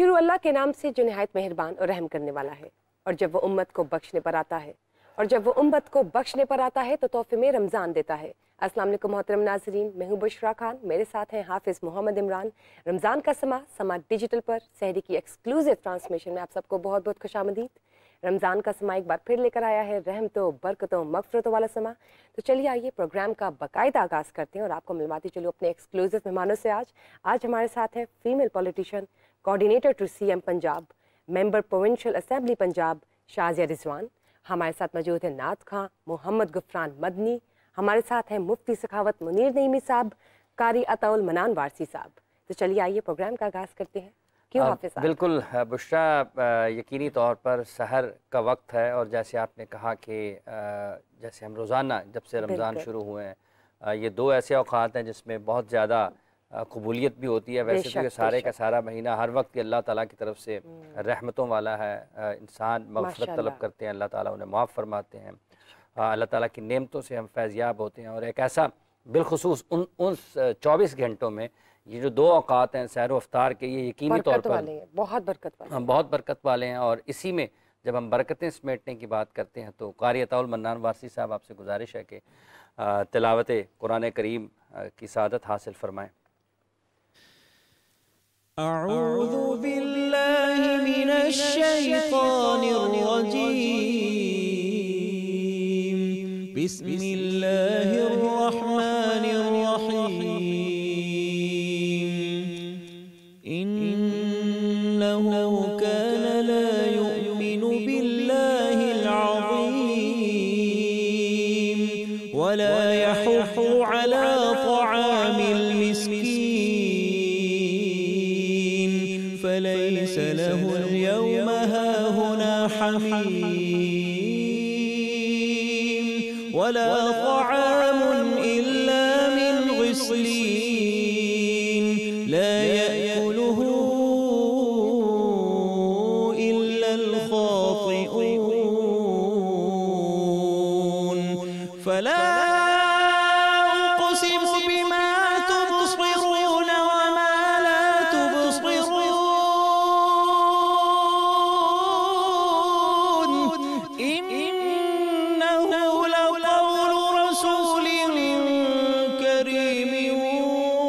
शुरू अल्लाह के नाम से जो निहायत मेहरबान और रहम करने वाला है। और जब वो उम्मत को बख्शने पर आता है तो तोहफे में रमज़ान देता है। अस्सलाम वालेकुम मोहतरम नाज़रीन, मैं हूँ बुशरा खान, मेरे साथ हैं हाफिज़ मोहम्मद इमरान। रमज़ान का समा डिजिटल पर सहरी की एक्सक्लूसिव ट्रांसमिशन में आप सबको बहुत बहुत खुशामदीद। रमज़ान का समा एक बार फिर लेकर आया है रहमतों, बरकतों, मग़फ़िरतों वाला समा। तो चलिए आइए प्रोग्राम का बाकायदा आगाज़ करते हैं और आपको मिलवाती चलो अपने एक्सक्लूसिव मेहमानों से। आज हमारे साथ है female politician, coordinator to CM Punjab, member provincial assembly Punjab Shazia Rizwan. हमारे साथ मौजूद है नात खां मोहम्मद गुफरान मदनी। हमारे साथ हैं मुफ्ती सखावत मुनीर नईमी साहब, कारी अताउल मनान वारसी साहब। तो चलिए आइए प्रोग्राम का आगाज़ करते हैं। क्यों हाफिज़ साहब? बिल्कुल बुशरा, यकीनी तौर पर सहर का वक्त है और जैसे आपने कहा कि जैसे हम रोज़ाना जब से रमज़ान शुरू हुए हैं ये दो ऐसे औक़ात हैं जिसमें बहुत ज़्यादा कबूलियत भी होती है। वैसे तो ये सारे का सारा महीना हर वक्त अल्लाह ताला की तरफ से रहमतों वाला है। इंसान मग़फ़िरत तलब करते हैं, अल्लाह ताला उन्हें माफ़ फरमाते हैं, अल्लाह ताला की नेमतों से हम फैज़याब होते हैं। और एक ऐसा बिलख़ुसूस उन 24 घंटों में ये जो दो औक़ात हैं सहर व इफ्तार के, ये यकीनी तौर पर बहुत बरकत वाले हैं। और इसी में जब हम बरकतें समेटने की बात करते हैं तो कारी अताउल मन्नान वारसी साहब, आपसे गुजारिश है कि तिलावत कुरान करीम की सादत हासिल फरमाएँ। अऊज़ु बिल्लाहि मिनश शैतानिर रजीम, बिस्मिल्लाहिर रहमानिर रहीम। इन्नहु कान ला युमिनु बिल्लाहिल अज़ीम वला यहुद्दु अला तआमिल मिस्कीन फलैस लहुल यौमा हाहुना हमीम वला तआमुन इल्ला मिन ग़िस्लीन ला यअकुलुहु इल्ला अल-ख़ातिऊन फला उक़सिमु बिमा तुबसिरून वमा ला तुबसिरून इन्नहु लक़ौलु रसूलिन करीमिन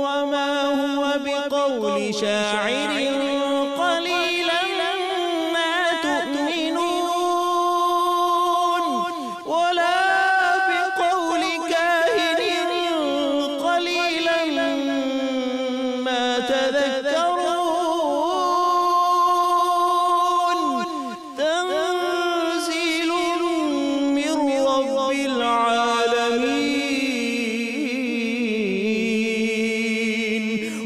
वमा हुवा बिक़ौलि शाइरिन क़लीलन मा तु'मिनून वला बिक़ौलि काहिनिन क़लीलन मा तज़क्करून तंज़ीलुम मिन रब्बिल आलमीन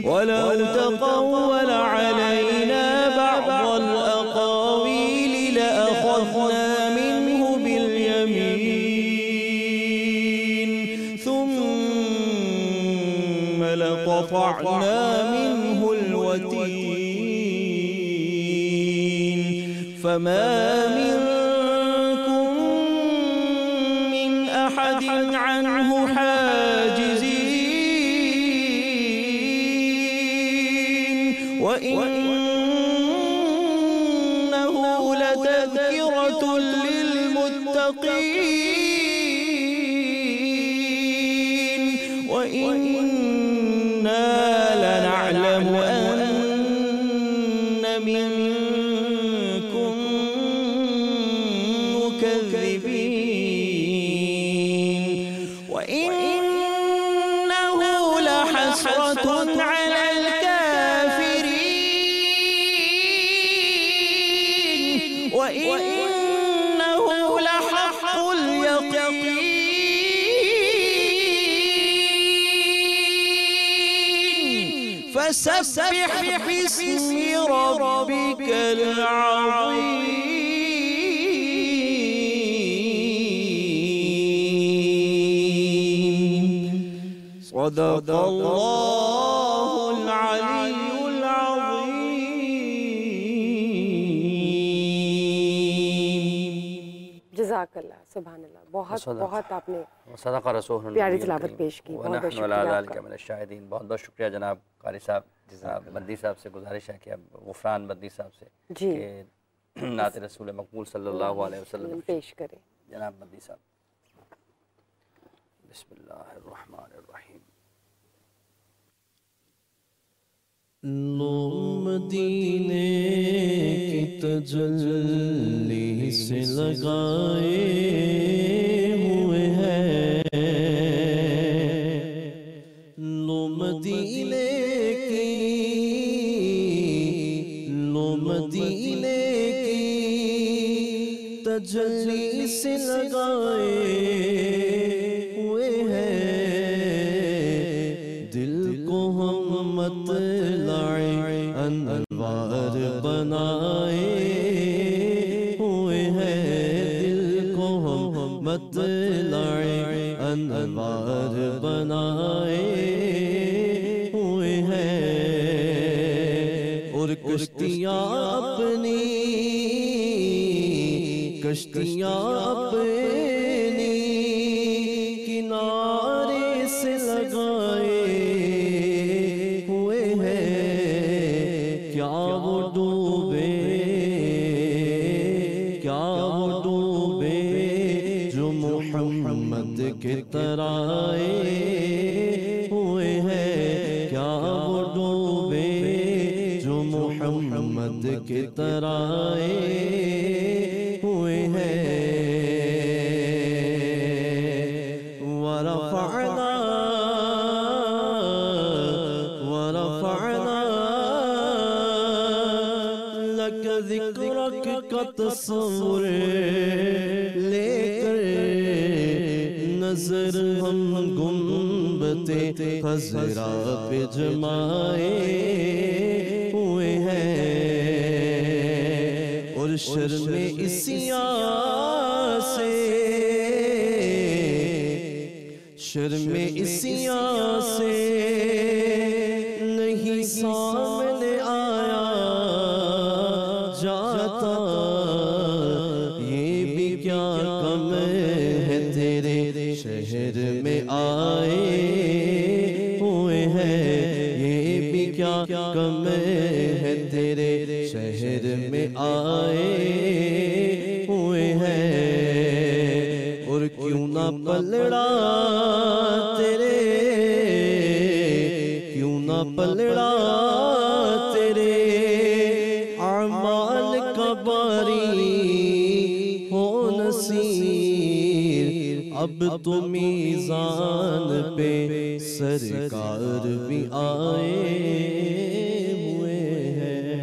वलौ तक़व्वल अलैना बअज़ल अक़ावील लअख़ज़ना मिन्हु बिल-यमीन थुम्म लक़तअना मिन्हुल वतीन फमा मिन्कुम मिन अहदिन अन्हु हाजिज़ीन वइन्नहु लतज़किरतुन लिलमुत्तक़ीन वइन्ना लनअलमु अन्ना मिन्कुम मुकज़्ज़िबीन वइन्नहु लहस्रतुन अलल काफ़िरीन वइन्नहु लहक़्क़ुल यक़ीन फसब्बिह बिस्मि रब्बिकल अज़ीम। सदक़ल्लाहुल अलीयुल अज़ीम। जज़ाकल्लाह, सुभान अल्लाह, बहुत बहुत आपने सदक़ा रसूलुल्लाह प्यारी तिलावत पेश की, बहुत बहुत शुक्रिया आपका। बहुत बहुत शुक्रिया जनाब कारी साहब। जनाब बद्दी साहब से गुजारिश है कि अब गुफरान बद्दी साहब से जी कि नात रसूल मकबूल सल्लल्लाहु अलैहि वसल्लम पेश करें। जनाब बद्दी साहब। बिस्मिल्लाहिर्रहमानिर्रहीम। लो मदीने की तजल्ली से लगाए हुए हैं, लो मदीने की, लो मदीने की तजल्ली से लगाए हुए हैं, दिल को हम मतलाए अनवार बनाए हुए हैं, दिल को हम मतलाए अनवार बनाए हुए हैं, और कश्तियाँ अपनी, कश्तियाँ अपनी किनारे से लगाए हुए हैं, क्या वो डूबे, क्या वो डूबे जो मोहम्मद के तराए हुए हैं, क्या वो डूबे जो मोहम्मद के तराए हुए हैं, वरफ़अना वरफ़अना लक ज़िक्रक का तस्वुर लेकर नजर हम गुंबते खज़रा पे जमाए हुए हैं, और शर्म इसिया से, शर्म इसिया से नहीं सामने आया जाता, ये भी क्या कम है तेरे शहर में आए हुए हैं, ये भी क्या कम है तेरे शहर में आए हुए हैं, और क्यों ना पलड़ा तेरे, क्यों ना पलड़ा तेरे आमाल का बारी हो नसीर, अब तो मीज़ान पे सरकार भी आए हुए हैं,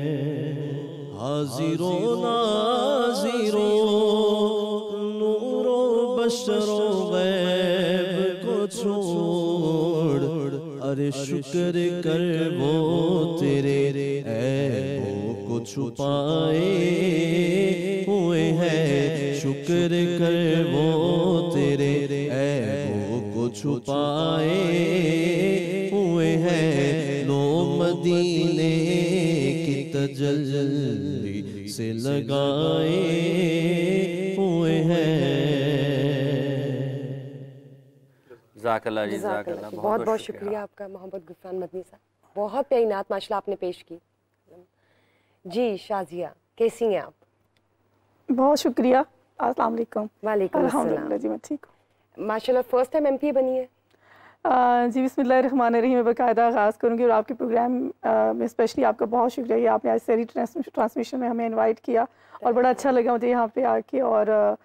हाजिरो नाजिरो नूरो बशरो गैब को छोड़, अरे शुक्र कर वो तेरे ऐबों को छुपाए हुए हैं, शुक्र कर वो तेरे ऐबों को छुपाए हुए हैं, लो मदीने की तजल्ली से लगाए हुए हैं। जज़ाकल्लाह जी, जज़ाकल्लाह, जज़ाकल्लाह, बहुत बहुत शुक्रिया आपका मोहम्मद गुफरान मदनी साहब, बहुत प्यारी नात माशाल्लाह आपने पेश की। जी शाजिया, कैसी हैं आप? बहुत शुक्रिया, अस्सलाम वालेकुम। वालेकुम अस्सलाम। अल्हम्दुलिल्लाह जी मैं ठीक हूँ। माशाल्लाह फर्स्ट टाइम एमपी बनी है? जी बिस्मिल्लाहिर्रहमानिर्रहीम, मैं बाकायदा आगाज़ करूँगी, और आपके प्रोग्राम में स्पेशली आपका बहुत शुक्रिया कि आपने आज सेरी ट्रांसमिशन में हमें इनवाइट किया, और बड़ा अच्छा लगा मुझे यहाँ पे आके, और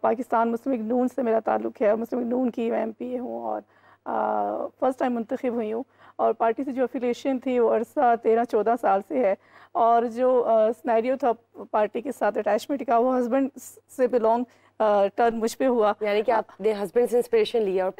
पाकिस्तान मुस्लिम लीग नून से मेरा ताल्लुक़ है, मुस्लिम लीग नून की मैं एमपी हूँ, और फ़र्स्ट टाइम मुंतखब हुई हूँ, और पार्टी से जो अफिलिएशन थी वो अरसा 13-14 साल से है, और जो सिनेरियो था पार्टी के साथ अटैचमेंट का, वो हस्बैंड से बिलोंग टर्न मुझ पे हुआ, यानी कि आपने हस्बैंड से इंस्पिरेशन लिया और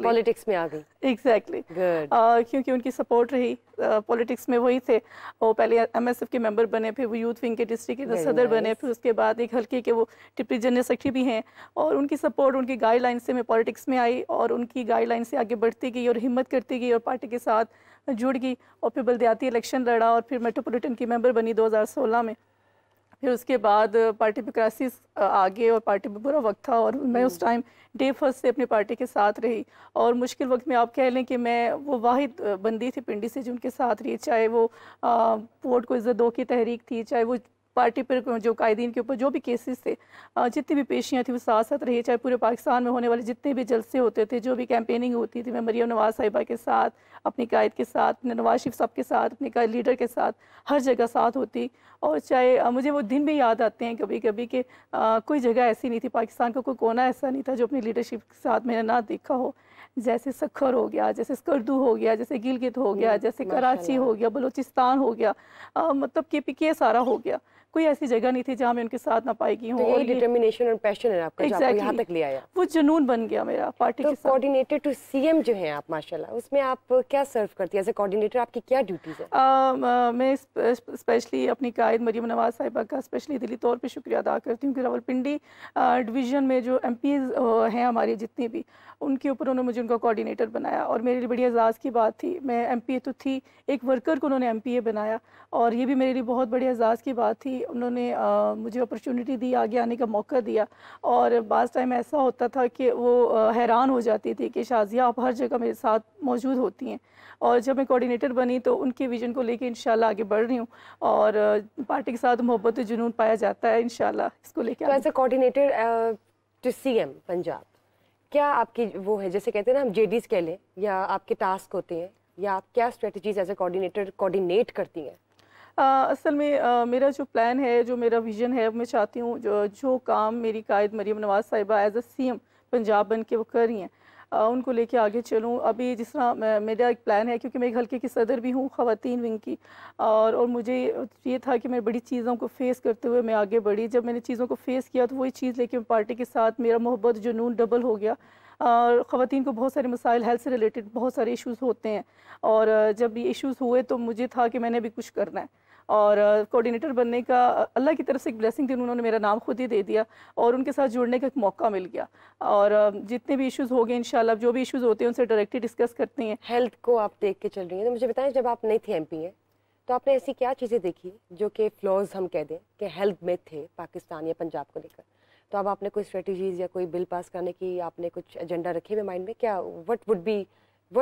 पॉलिटिक्स में आ गई। एग्जैक्टली क्योंकि उनकी सपोर्ट रही पॉलिटिक्स में, वही थे वो पहले एमएसएफ के मेंबर बने, फिर वो यूथ विंग के डिस्ट्रिक्ट के सदर बने, फिर उसके बाद एक हल्के के वो डिप्टी जनरल सेक्रेटरी भी हैं, और उनकी सपोर्ट उनकी गाइडलाइन से मैं पॉलिटिक्स में आई, और उनकी गाइडलाइन से आगे बढ़ती गई और हिम्मत करती गई और पार्टी के साथ जुड़ गई, और फिर बल्दियाती इलेक्शन लड़ा, और फिर मेट्रोपॉलिटन की मेंबर बनी 2016 में। फिर उसके बाद पार्टी पे क्राइसिस आ गए और पार्टी पे बुरा वक्त था और मैं उस टाइम डे फर्स्ट से अपनी पार्टी के साथ रही। और मुश्किल वक्त में आप कह लें कि मैं वो वाहिद बंदी थी पिंडी से जो उनके साथ रही, चाहे वो वोट को इज़्ज़त दो की तहरीक थी, चाहे वो पार्टी पर जो कायदीन के ऊपर जो भी केसेस थे, जितनी भी पेशियाँ थी वो साथ साथ रही, चाहे पूरे पाकिस्तान में होने वाले जितने भी जलसे होते थे, जो भी कैंपेनिंग होती थी, मैं मरियम नवाज़ साहिबा के साथ, अपनी कायद के साथ, नवाज शरीफ साहब के साथ, अपने कायद लीडर के साथ हर जगह साथ होती। और चाहे मुझे वो दिन भी याद आते हैं कभी कभी कि कोई जगह ऐसी नहीं थी, पाकिस्तान का कोई कोना ऐसा नहीं था जो अपनी लीडरशिप के साथ मैंने ना देखा हो। जैसे सखर हो गया, जैसे स्कर्दू हो गया, जैसे गिलगित हो गया, जैसे कराची हो गया, बलूचिस्तान हो गया, मतलब KPK सारा हो गया, कोई ऐसी जगह नहीं थी जहाँ मैं उनके साथ ना पाएगी हूँ। तो डिटर्मिनेशन और पैशन है आपका, जो आपको यहाँ तक ले आया। वो जुनून बन गया मेरा पार्टी के साथ। कोऑर्डिनेटर टू CM जो है आप माशाल्लाह, उसमें आप क्या सर्व करती है एज ए कोऑर्डिनेटर, आपकी क्या ड्यूटीज है? मैं स्पेशली अपनी कायद मरियम नवाज साहिबा का स्पेशली दिली तौर पे शुक्रिया अदा करती हूँ कि रावलपिंडी डिवीज़न में जो MPs हैं हमारे जितने भी, उनके ऊपर उन्होंने मुझे उनका कोऑर्डिनेटर बनाया और मेरे लिए बड़ी एजाज़ की बात थी। मैं MPA तो थी, एक वर्कर को उन्होंने MPA बनाया और ये भी मेरे लिए बहुत बड़ी एजाज़ की बात थी। उन्होंने मुझे अपॉर्चुनिटी दी, आगे आने का मौका दिया। और बाज़ टाइम ऐसा होता था कि वो हैरान हो जाती थी कि शाज़िया आप हर जगह मेरे साथ मौजूद होती हैं। और जब मैं कोऑर्डिनेटर बनी तो उनके विजन को लेके इंशाल्लाह आगे बढ़ रही हूँ और पार्टी के साथ मोहब्बत जुनून पाया जाता है इंशाल्लाह इसको लेके। तो as a coordinator to CM Punjab, क्या आपकी वो है, जैसे कहते हैं ना हम JDs कह लें, या आपके टास्क होते हैं, या आप क्या strategies as a coordinator coordinate करती हैं? असल में मेरा जो प्लान है, जो मेरा विज़न है, मैं चाहती हूँ जो काम मेरी कायद मरियम नवाज़ साहिबा एज ए CM पंजाब बन के वो कर रही हैं, उनको लेके आगे चलूँ। अभी जिस तरह मेरा एक प्लान है, क्योंकि मैं एक हल्के की सदर भी हूँ ख़वातीन विंग की, और मुझे ये था कि मैं बड़ी चीज़ों को फ़ेस करते हुए मैं आगे बढ़ी। जब मैंने चीज़ों को फ़ेस किया तो वही चीज़ लेके पार्टी के साथ मेरा मोहब्बत जुनून डबल हो गया। ख़वातीन को बहुत सारे मसाइल, हेल्थ से रिलेटेड बहुत सारे इश्यूज़ होते हैं और जब ये इश्यूज़ हुए तो मुझे था कि मैंने भी कुछ करना है। और कोऑर्डिनेटर बनने का अल्लाह की तरफ से एक ब्लेसिंग थी, उन्होंने मेरा नाम खुद ही दे दिया और उनके साथ जुड़ने का एक मौका मिल गया। और जितने भी इश्यूज़ हो गए इंशाल्लाह, जो भी इश्यूज़ होते हैं उनसे डायरेक्टली डिस्कस करते हैं। हेल्थ को आप देख के चल रही हैं, तो मुझे बताएं, जब आप नहीं थी MPA तो आपने ऐसी क्या चीज़ें देखी जो कि फ्लॉज हम कह दें कि हेल्थ में थे पाकिस्तान या पंजाब को लेकर, तो अब आपने कोई स्ट्रेटजीज या कोई बिल पास करने की आपने कुछ एजेंडा रखे हुए माइंड में? क्या what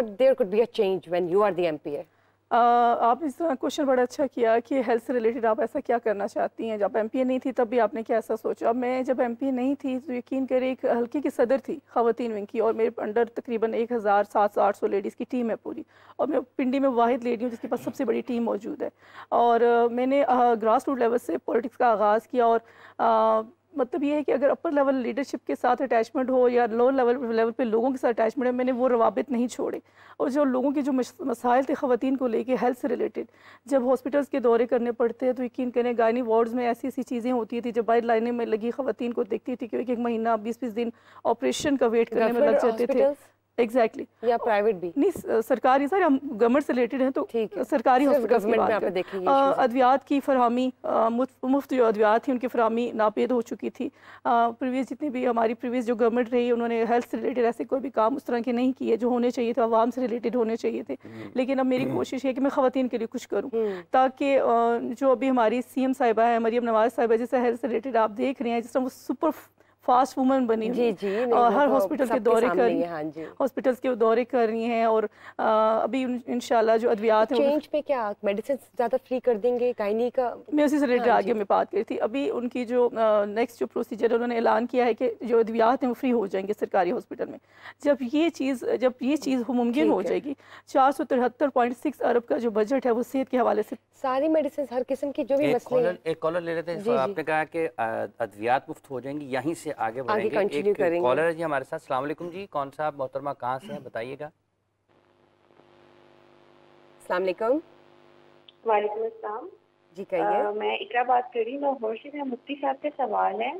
there could be a change when you are the MPA? आप इस तरह क्वेश्चन बड़ा अच्छा किया कि हेल्थ से रिलेटेड आप ऐसा क्या करना चाहती हैं। जब MPA नहीं थी तब भी आपने क्या ऐसा सोचा? अब मैं जब MPA नहीं थी तो यकीन करें एक हल्के की सदर थी ख़वातीन विंग की, और मेरे अंडर तकरीबन 1700-800 लेडीज़ की टीम है पूरी, और मैं पिंडी में वाहिद लेडी हूँ जिसके पास सबसे बड़ी टीम मौजूद है। और मैंने ग्रास रूट लेवल से पॉलिटिक्स का आगाज़ किया और मतलब ये है कि अगर अपर लेवल लीडरशिप के साथ अटैचमेंट हो या लोअर लेवल पे लोगों के साथ अटैचमेंट है, मैंने वो रवाबित नहीं छोड़े। और जो लोगों के जो मसाइल थे ख़वातीन को लेके हेल्थ से रिलेटेड, जब हॉस्पिटल्स के दौरे करने पड़ते हैं तो यकीन करें गायनी वार्ड्स में ऐसी ऐसी चीज़ें होती थी, जब बाहर लाइनें में लगी ख़वातीन को देखती थी कि एक महीना 20-20 दिन ऑपरेशन का वेट करने में लग जाते थे। एग्जैक्टली या प्राइवेट भी नहीं, सरकारी, सर हम गवर्नमेंट से रिलेटेड हैं तो सरकारी हॉस्पिटल की बात करें। अद्वियात की फरहमी, मुफ्त जो अद्वियात थी उनकी फरहमी नापेद हो चुकी थी। प्रीवियस जितनी भी हमारी प्रीवियस जो गवर्नमेंट रही उन्होंने हेल्थ से रिलेटेड ऐसे कोई भी काम उस तरह के नहीं किए जो होने चाहिए थे, आवाम से रिलेटेड होने चाहिए थे। लेकिन अब मेरी कोशिश है कि मैं ख़वातीन के लिए कुछ करूँ, ताकि जो अभी हमारी CM साहिबा है मरियम नवाज़ साहिबा, जैसे हेल्थ से रिलेटेड आप देख रहे हैं जिस तरह वो सुपर फास्ट वुमन बनी हुई जी, और हर हॉस्पिटल के दौरे कर रही हाँ जी, हॉस्पिटल्स के दौरे कर रही हैं। और अभी इंशाल्लाह जो अद्वियात हैं चेंज पे क्या मेडिसिन ज़्यादा फ्री कर देंगे गायनी का? मैं उसी से रिलेटेड आगे मैं बात करी थी। अभी उनकी जो नेक्स्ट जो प्रोसीजर है उन्होंने ऐलान किया है कि जो अद्वियात हैं वो फ्री हो जाएंगे सरकारी हॉस्पिटल में। जब ये चीज़ मुमकिन हो जाएगी, 473.6 अरब का जो बजट है वो सेहत के हवाले से सारी मेडिसिन हर किस्म की जो भी मसले हैं। एक कॉलर ले लेते हैं। आपने कहा कि अद्वियात मुफ्त हो जाएंगी, यहीं से आगे बढ़ेंगे। एक कॉलर है जी हमारे साथ। अस्सलाम वालेकुम जी, कौन सा आप मोहतरमा, कहाँ से हैं बताइएगा? अस्सलाम वालेकुम। वालेकुम अस्सलाम जी कहिए। मैं इकरा बात कर रही हूँ लाहौर से। मेरा मुफ्ती साहब से सवाल है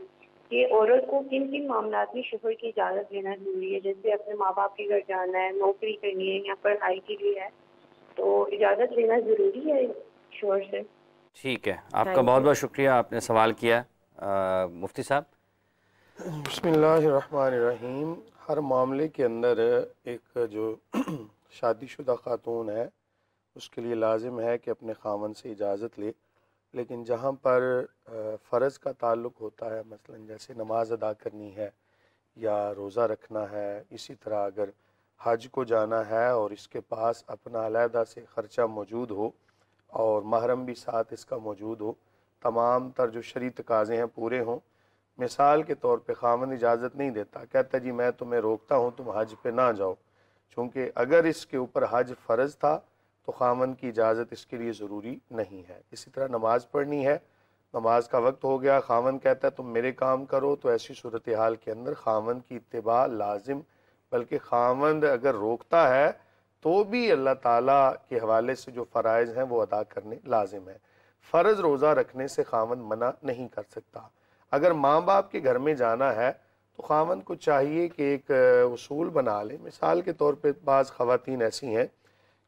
कि औरत को किन किन मामलात में शोहर की इजाज़त लेना जरूरी है? जैसे अपने माँ बाप के घर जाना है, नौकरी करनी है या पढ़ाई के लिए है, तो इजाज़त लेना ज़रूरी है शोहर से? ठीक है, आपका बहुत बहुत शुक्रिया, आपने सवाल किया। मुफ्ती साहब। बिस्मिल्लाहिर्रहमानिर्रहीम। हर मामले के अंदर एक जो शादीशुदा खातून है उसके लिए लाजिम है कि अपने खामन से इजाज़त ले। लेकिन जहाँ पर फ़र्ज़ का ताल्लुक़ होता है, मसलन जैसे नमाज अदा करनी है या रोज़ा रखना है, इसी तरह अगर हज को जाना है और इसके पास अपना अलहदा से ख़र्चा मौजूद हो और महरम भी साथ इसका मौजूद हो, तमाम तर जो शरई तकाज़े हैं पूरे हों। मिसाल के तौर पे ख़ावंद इजाज़त नहीं देता, कहता जी मैं तुम्हें रोकता हूँ तुम हज पे ना जाओ, चूँकि अगर इसके ऊपर हज फ़र्ज़ था तो ख़ावंद की इजाज़त इसके लिए ज़रूरी नहीं है। इसी तरह नमाज़ पढ़नी है, नमाज का वक्त हो गया, ख़ावंद कहता है तुम मेरे काम करो, तो ऐसी सूरत हाल के अंदर ख़ावंद की इत्तिबा लाजिम, बल्कि ख़ावंद अगर रोकता है तो भी अल्लाह ताला के हवाले से जो फ़राइज़ हैं वो अदा करने लाजिम है। फ़र्ज़ रोज़ा रखने से ख़ावंद मना नहीं कर सकता। अगर माँ बाप के घर में जाना है तो ख़ावंद को चाहिए कि एक उसूल बना ले। मिसाल के तौर पे बाज़ ख़वातीन ऐसी हैं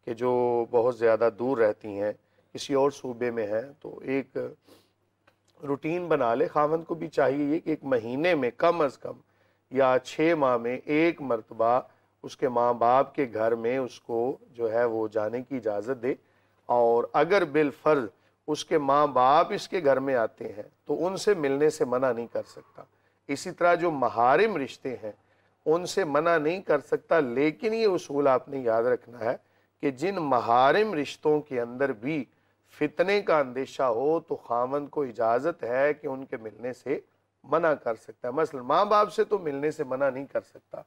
कि जो बहुत ज़्यादा दूर रहती हैं, किसी और सूबे में हैं, तो एक रूटीन बना ले। ख़ावंद को भी चाहिए कि एक महीने में कम अज़ कम या 6 माह में एक मरतबा उसके माँ बाप के घर में उसको जो है वो जाने की इजाज़त दे, और अगर बिलफ़र्ज़ उसके माँ बाप इसके घर में आते हैं तो उनसे मिलने से मना नहीं कर सकता। इसी तरह जो महारिम रिश्ते हैं उनसे मना नहीं कर सकता, लेकिन ये उसूल आपने याद रखना है कि जिन महारिम रिश्तों के अंदर भी फितने का अंदेशा हो तो ख़ावंद को इजाज़त है कि उनके मिलने से मना कर सकता है। मसलन माँ बाप से तो मिलने से मना नहीं कर सकता।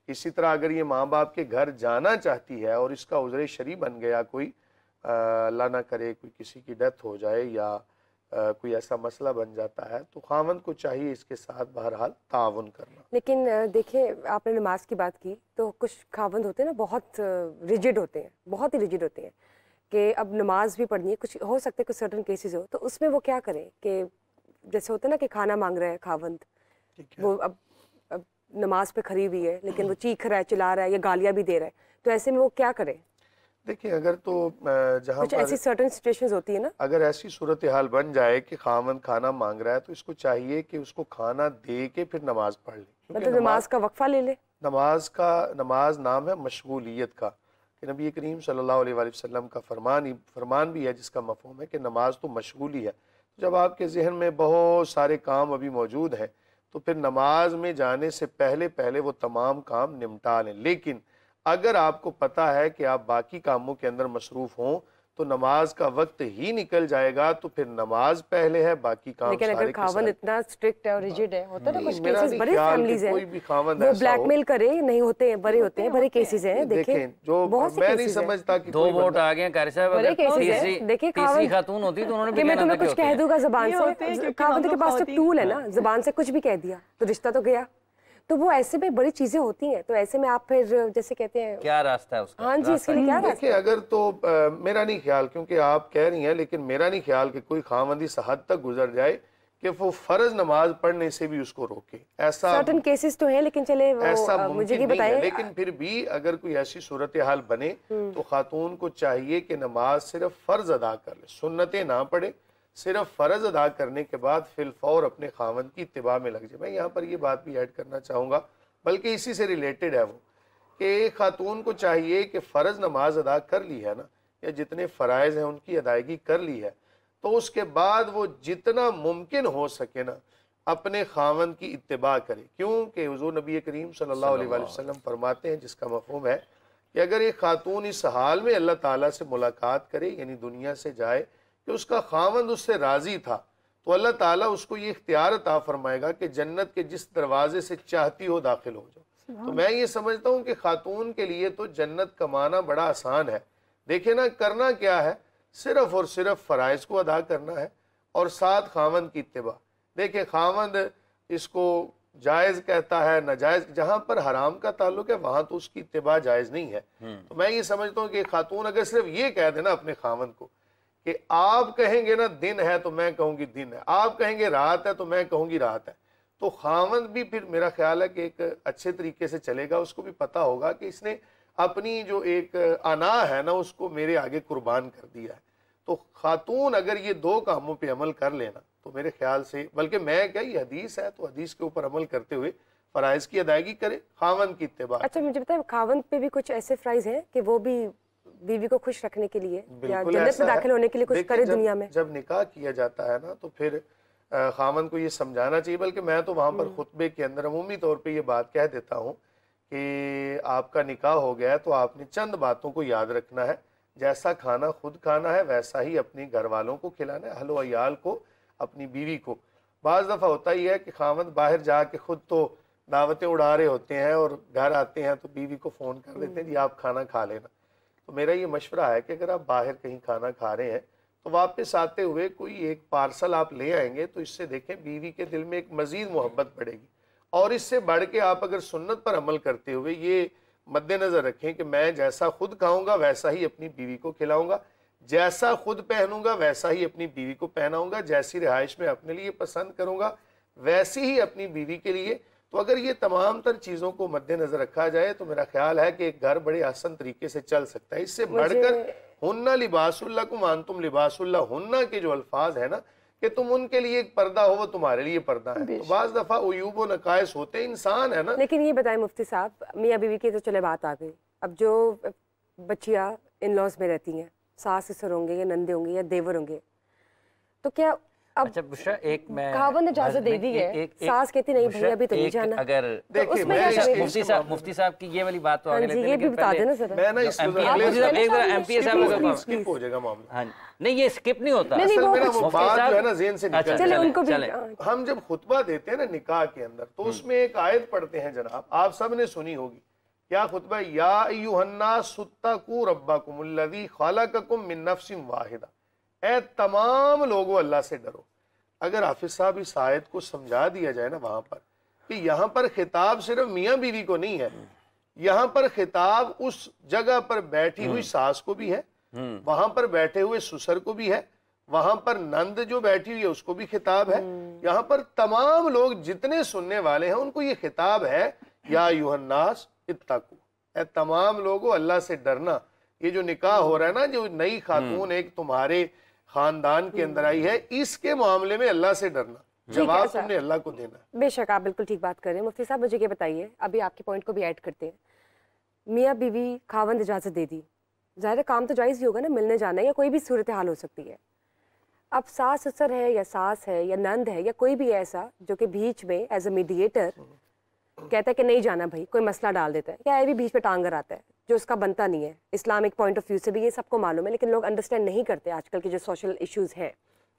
इसी तरह अगर ये माँ बाप के घर जाना चाहती है और इसका उज़्र शरई बन गया, कोई अल्लाह ना करे कोई किसी की डेथ हो जाए या कोई ऐसा मसला बन जाता है, तो ख़ावंद को चाहिए इसके साथ बहरहाल ताउन करना। लेकिन देखिए, आपने नमाज की बात की तो कुछ ख़ावंद होते हैं ना, बहुत रिजिड होते हैं, बहुत ही रिजिड होते हैं कि अब नमाज भी पढ़नी है। कुछ हो सकता है कुछ सर्टन केसेस हो, तो उसमें वो क्या करें कि जैसे होता है ना कि खाना मांग रहा है ख़ावंद, वो अब नमाज पे खड़ी हुई है लेकिन वो चीख रहा है, चिल्ला रहा है या गालियाँ भी दे रहा है, तो ऐसे में वो क्या करे? देखिए, अगर तो जहाँ कुछ ऐसी सर्टन सिचुएशंस होती है ना, अगर ऐसी सूरत हाल बन जाए कि ख़ावंद खाना मांग रहा है तो इसको चाहिए कि उसको खाना दे के फिर नमाज पढ़ ले। मतलब नमाज का वक्फा ले ले। नमाज नाम है मशगूलियत का, कि नबी करीम सल्लल्लाहु अलैहि वसल्लम का फरमान भी है जिसका मफ़हूम है कि नमाज तो मशगूली है। जब आपके जहन में बहुत सारे काम अभी मौजूद हैं तो फिर नमाज में जाने से पहले पहले वो तमाम काम निपटा लें। लेकिन अगर आपको पता है कि आप बाकी कामों के अंदर मसरूफ़ हों तो नमाज का वक्त ही निकल जाएगा, तो फिर नमाज पहले है, बाकी काम लेकिन सारे अगर के ख़ावंद सारे। इतना स्ट्रिक्ट है और रिजिड है, होता है ना कुछ मेरा केसेस, नहीं बड़े ख्याल कि फैमिलीज हैं, कोई भी ख़ावंद वो ऐसा हो। ब्लैकमेल करे, नहीं होते हैं, बड़े होते हैं, बड़े केसेस हैं। देखें, जो बहुत से मैं नहीं cases हैं। समझता कि 2 कोई वोट बंदा- आ गए कारी साहब। बड़े अगर केसेस हैं। तीसरी देखिए, तीसरी ख़ावंद खातून होती तो उन्होंने भी कि मैं कहना तुम्हें था कि कुछ होते कह हैं। दूंगा ज़बान ये होते हैं से, क्योंकि ख़ावंद हम के लोग पास तो ख़वातीन टूल है ना, ज़बान से कुछ भी कह दिया तो रिश्ता तो गया। तो वो ऐसे में बड़ी चीज़ें होती हैं, तो ऐसे में आप फिर जैसे कहते हैं, क्या रास्ता है उसका? हाँ जी, इसके लिए क्या रास्ता देखिए, अगर तो मेरा नहीं ख्याल, क्योंकि आप कह रही हैं, लेकिन मेरा नहीं ख्याल कि कोई ख़ावंद इस हद तक गुजर जाए कि वो फ़र्ज नमाज पढ़ने से भी उसको रोके। ऐसा सर्टन केसेस तो हैं, लेकिन चले ऐसा वो मुझे मुमकिन ये नहीं है। बताएं, लेकिन फिर भी अगर कोई ऐसी सूरत हाल बने तो खातून को चाहिए कि नमाज सिर्फ फ़र्ज अदा कर ले, सुन्नतें ना पढ़े, सिर्फ फ़र्ज अदा करने के बाद फिलफौर अपने ख़ावंद की इत्तिबा में लग जाए। मैं यहाँ पर ये बात भी ऐड करना चाहूँगा, बल्कि इसी से रिलेटेड है वो, कि खातून को चाहिए कि फ़र्ज नमाज अदा कर ली है ना, या जितने फ़राइज़ हैं उनकी अदायगी कर ली है, तो उसके बाद वो जितना मुमकिन हो सके ना अपने ख़ावंद की इत्तिबा करे। क्योंकि हुज़ूर नबी करीम सल्लल्लाहु अलैहि वसल्लम फरमाते हैं, जिसका मफ़हूम है कि अगर एक खातून इस हाल में अल्लाह ताला से मुलाकात करे, यानी दुनिया से जाए, कि उसका ख़ावंद उससे राज़ी था, तो अल्लाह ताला उसको ये इख्तियार अता फरमाएगा कि जन्नत के जिस दरवाजे से चाहती हो दाखिल हो जाओ। तो मैं ये समझता हूँ कि खातून के लिए तो जन्नत कमाना बड़ा आसान है। देखिए ना, करना क्या है, सिर्फ और सिर्फ फ़राइज़ को अदा करना है और साथ ख़ावंद की इत्तिबा। देखिए, ख़ावंद इसको जायज़ कहता है, नाजायज़, जहाँ पर हराम का ताल्लुक है वहाँ तो उसकी इत्तिबा जायज़ नहीं है। तो मैं ये समझता हूँ कि खातून अगर सिर्फ ये कह देना अपने ख़ावंद को कि आप कहेंगे ना दिन है तो मैं कहूँगी दिन है, आप कहेंगे रात है तो मैं कहूँगी रात है, तो ख़ावंद भी फिर मेरा ख्याल है कि एक अच्छे तरीके से चलेगा। उसको भी पता होगा कि इसने अपनी जो एक अना है ना उसको मेरे आगे कुर्बान कर दिया है। तो खातून अगर ये 2 कामों पे अमल कर लेना तो मेरे ख्याल से, बल्कि मैं क्या, ये हदीस है तो हदीस के ऊपर अमल करते हुए फ़राइज़ की अदायगी करे, ख़ावंद की इत्तिबा। अच्छा मुझे बताए, ख़ावंद पे भी कुछ ऐसे फ़राइज़ हैं कि वो भी बीवी को खुश रखने के लिए या बिल्कुल जन्नत ऐसा में है। दाखिल होने के लिए कुछ देखिए, करे जब- दुनिया में? जब निकाह किया जाता है ना, तो फिर खामन को ये समझाना चाहिए, बल्कि मैं तो वहाँ पर खुतबे के अंदर अमूमी तौर पे ये बात कह देता हूँ कि आपका निकाह हो गया है तो आपने चंद बातों को याद रखना है। जैसा खाना खुद खाना है वैसा ही अपने घर वालों को खिलाना है, अहलो अयाल को, अपनी बीवी को। बाज़ दफ़ा होता ही है कि खामद बाहर जाके खुद तो दावतें उड़ा रहे होते हैं और घर आते हैं तो बीवी को फ़ोन कर देते हैं, जी आप खाना खा लेना। तो मेरा ये मशवरा है कि अगर आप बाहर कहीं खाना खा रहे हैं तो वापस आते हुए कोई एक पार्सल आप ले आएंगे, तो इससे देखें बीवी के दिल में एक मज़ीद मोहब्बत बढ़ेगी। और इससे बढ़ के आप अगर सुन्नत पर अमल करते हुए ये मद्देनज़र रखें कि मैं जैसा खुद खाऊंगा वैसा ही अपनी बीवी को खिलाऊंगा, जैसा खुद पहनूंगा वैसा ही अपनी बीवी को पहनाऊंगा, जैसी रिहाइश में अपने लिए पसंद करूंगा वैसी ही अपनी बीवी के लिए। तो अगर ये तमाम तर चीज़ों को मद्देनज़र रखा जाए तो मेरा ख्याल है कि एक घर बड़े आसान तरीके से चल सकता है। इससे बढ़कर हुन्ना लिबासुल्लाह कुम अंतुम लिबासुल्लाह हुन्ना के जो अल्फाज है ना, कि तुम उनके लिए एक पर्दा हो वो तुम्हारे लिए पर्दा है। तो बाज़ दफ़ा उयूब व नकायस होते, इंसान है ना। लेकिन ये बताएं मुफ्ती साहब, मियाँ बीवी की तो चले बात आ गई, अब जो बच्चियाँ इन लॉज में रहती हैं, सास ससुर होंगे या नंदे होंगे या देवर होंगे, तो क्या अब अच्छा बुशरा, एक मैं खावंद इजाजत दे दी है, सास कहती नहीं भैया अभी तो नहीं जाना। अगर देखिए, उसमें मैं क्या करें? मुफ्ती साहब की ये वाली बात तो हाँ आगे जी, लेते हैं, ये भी लेकिन बता पहले- देना जरा। मैं ना इस MP अगले एक बार MP साहब का स्किप हो जाएगा मामला। हाँ, नहीं ये स्किप नहीं होता। नहीं, असल वो मेरा वो मुफ्ती बात साहब- जो है ना ज़हन से निकल अच्छा, चले जाए। उनको भी चले। हम जब खुतबा देते हैं ना निकाह के अंदर, तो उसमें एक आयत पढ़ते हैं जनाब, आप सब ने सुनी होगी। क्या खुतबा? या अय्युहन्नास सुत्तकू रब्बकुमुल्लज़ी खलक़कुम मिन नफ्सिन वाहिदा, ए तमाम लोगों अल्लाह से डरो। अगर हाफिज साहब इस आयत को समझा दिया जाए ना वहां पर, कि यहाँ पर खिताब सिर्फ मियाँ बीवी को नहीं है, यहाँ पर खिताब उस जगह पर बैठी हुई सास को भी है, वहां पर बैठे हुए ससुर को भी है, वहां पर नंद जो बैठी हुई है उसको भी खिताब है, यहाँ पर तमाम लोग जितने सुनने वाले हैं उनको ये खिताब है, या अय्युहन्नास इत्तकू, ए तमाम लोगों अल्लाह से डरना। ये जो निकाह हो रहा है ना, जो नई खातून एक तुम्हारे खानदान के अंदर आई है, इसके मामले में अल्लाह से डरना, जवाब तुमने अल्लाह को देना है। बेशक आप बिल्कुल ठीक बात कर रहे हैं। मुफ्ती साहब मुझे ये बताइए, अभी आपके पॉइंट को भी ऐड करते हैं, मियाँ बीवी खावंद इजाज़त दे दी, ज़ाहिर काम तो जायज़ ही होगा ना, मिलने जाना है या कोई भी सूरत हाल हो सकती है। अब सास ससुर है या सास है या नंद है या कोई भी ऐसा जो कि बीच में एज अ मीडिएटर कहता है कि नहीं जाना भाई, कोई मसला डाल देता है या ये भी बीच में टांग आता है जो उसका बनता नहीं है। इस्लामिक पॉइंट ऑफ व्यू से भी ये सबको मालूम है, लेकिन लोग अंडरस्टैंड नहीं करते आजकल के जो सोशल इश्यूज हैं,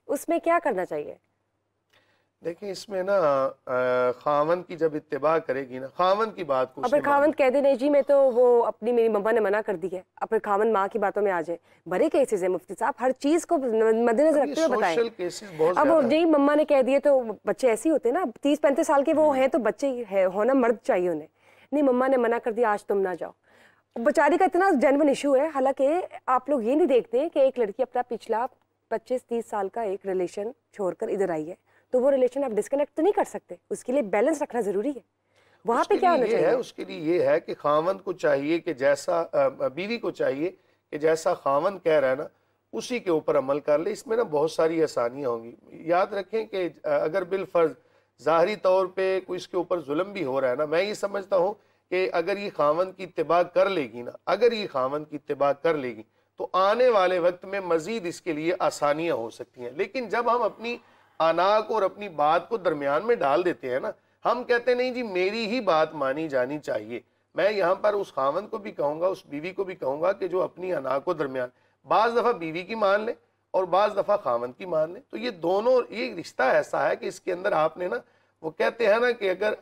उसमें क्या करना चाहिए? देखिए, इसमें ना खावन की जब इत्तिबा करेगी ना, खावन की बात को अब खावन कह दे नहीं जी मैं तो वो अपनी मेरी मम्मा ने मना कर दी है, अब खावन माँ की बातों में आ जाए। बड़े केसेस है मुफ्ती साहब, हर चीज को मद्देनजर रखते हुए बताएं। सोशल केसेस बहुत अब ज़्यादा नहीं मम्मा ने कह दिए तो बच्चे ऐसे ही होते हैं ना, 30-35 साल के वो हैं तो बच्चे है होना मर्द चाहिए उन्हें, नहीं मम्मा ने मना कर दिया आज तुम ना जाओ। बेचारी का इतना जेन्युइन इशू है। हालांकि आप लोग ये नहीं देखते कि एक लड़की अपना पिछला 25-30 साल का एक रिलेशन छोड़कर इधर आई है, तो वो रिलेशन आप डिस्कनेक्ट तो नहीं कर सकते, उसके लिए बैलेंस रखना जरूरी है। वहाँ पे क्या होना चाहिए? उसके लिए ये है कि खावंद को चाहिए कि जैसा बीवी को चाहिए कि जैसा खावंद कह रहा है ना उसी के ऊपर अमल कर ले। इसमें ना बहुत सारी आसानियाँ होंगी। याद रखें कि अगर बिलफर्ज ज़ाहरी तौर पे कोई इसके ऊपर जुल्म भी हो रहा है ना, मैं ये समझता हूँ कि अगर ये खावंद की इत्तिबा कर लेगी ना, अगर ये खावंद की इत्तिबा कर लेगी तो आने वाले वक्त में मज़ीद इसके लिए आसानियाँ हो सकती हैं। लेकिन जब हम अपनी अनाक और अपनी बात को दरमियान में डाल देते हैं ना, हम कहते नहीं जी मेरी ही बात मानी जानी चाहिए। मैं यहाँ पर उस खावंद को भी कहूँगा, उस बीवी को भी कहूँगा कि जो अपनी अनाक को दरमियान बाज़ दफ़ा बीवी की मान ले और बाज़ दफ़ा खावंद की मान ले, तो ये दोनों, ये रिश्ता ऐसा है कि इसके अंदर आपने ना, वो कहते हैं ना कि अगर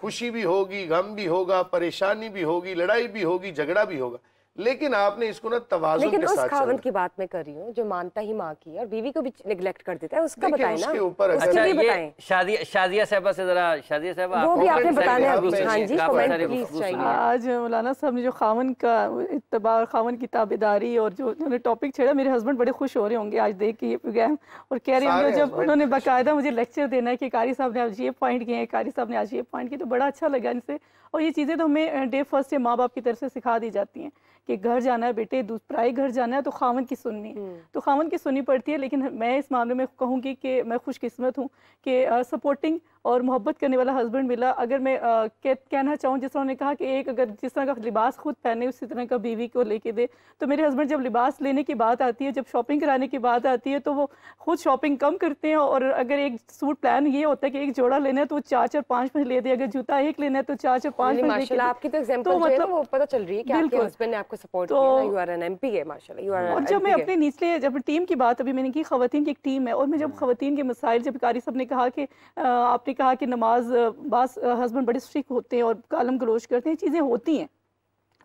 खुशी भी होगी, गम भी होगा, परेशानी भी होगी, लड़ाई भी होगी, झगड़ा भी होगा, लेकिन आपने इसको ना तवाज़ुन लेकिन के उस साथ खावंद की बात मैं कर रही हूँ जो मानता ही माँ की और बीवी को भी निगलेक्ट कर देता है, उसका देखिए, बताएं ना, उसके ऊपर उसके अच्छा लिए ये बताएं। शादिया साहबा से जरा, शादिया साहबा वो भी आपने comment बताना है करेंगे, अभी। आप हाँ जी, काफी कमेंट सारी प्लीज गुफ्तगू चाहिए। आज मौलाना साहब ने जो खावन का इत्तबा और खावन की ताबेदारी और जो उन्होंने टॉपिक छेड़ा, मेरे हस्बैंड बड़े खुश हो रहे होंगे आज देख के ये प्रोग्राम, और कह रहे होंगे जब उन्होंने बाकायदा मुझे लेक्चर देना है कि कारी साहब ने आज ये पॉइंट किए हैं, कारी साहब ने आज ये पॉइंट किए, तो बड़ा अच्छा लगा इनसे। और ये चीज़ें तो हमें डे फर्स्ट से माँ बाप की तरफ से सिखा दी जाती हैं कि घर जाना है बेटे, पराए घर जाना है तो खावन की सुननी है, तो खावन की सुननी पड़ती है। लेकिन मैं इस मामले में कहूँगी कि मैं खुशकिस्मत हूँ कि सपोर्टिंग और मोहब्बत करने वाला हस्बैंड मिला। अगर मैं कहना चाहूँ, जिस तरह उन्होंने कहा कि एक अगर जिस तरह का लिबास खुद पहने उसी तरह का बीवी को लेके दे, तो मेरे हस्बैंड जब लिबास लेने की बात आती है, जब शॉपिंग कराने की बात आती है, तो वो खुद शॉपिंग कम करते हैं। और अगर एक सूट प्लान ये होता है कि एक जोड़ा लेना है तो वो 4-4 5-5 ले दे, अगर जूता एक लेना है तो 4-4 5-5 माशाल्लाह आपकी तो एग्जांपल जो है ना वो पता चल रही है कि आपके हस्बैंड ने आपको सपोर्ट किया। यू आर एन एमपी है माशाल्लाह, यू आर। और जब मैं अपने निचले जब टीम की बात अभी मैंने की, खवातीन की एक टीम है, और मैं जब खवातीन के मसाइल, जब कारी साहब ने कहा कि आपने कहा कि नमाज बास हस्बैंड बड़े स्ट्रिक्ट होते हैं और गालम गलोच करते हैं, चीज़ें होती हैं,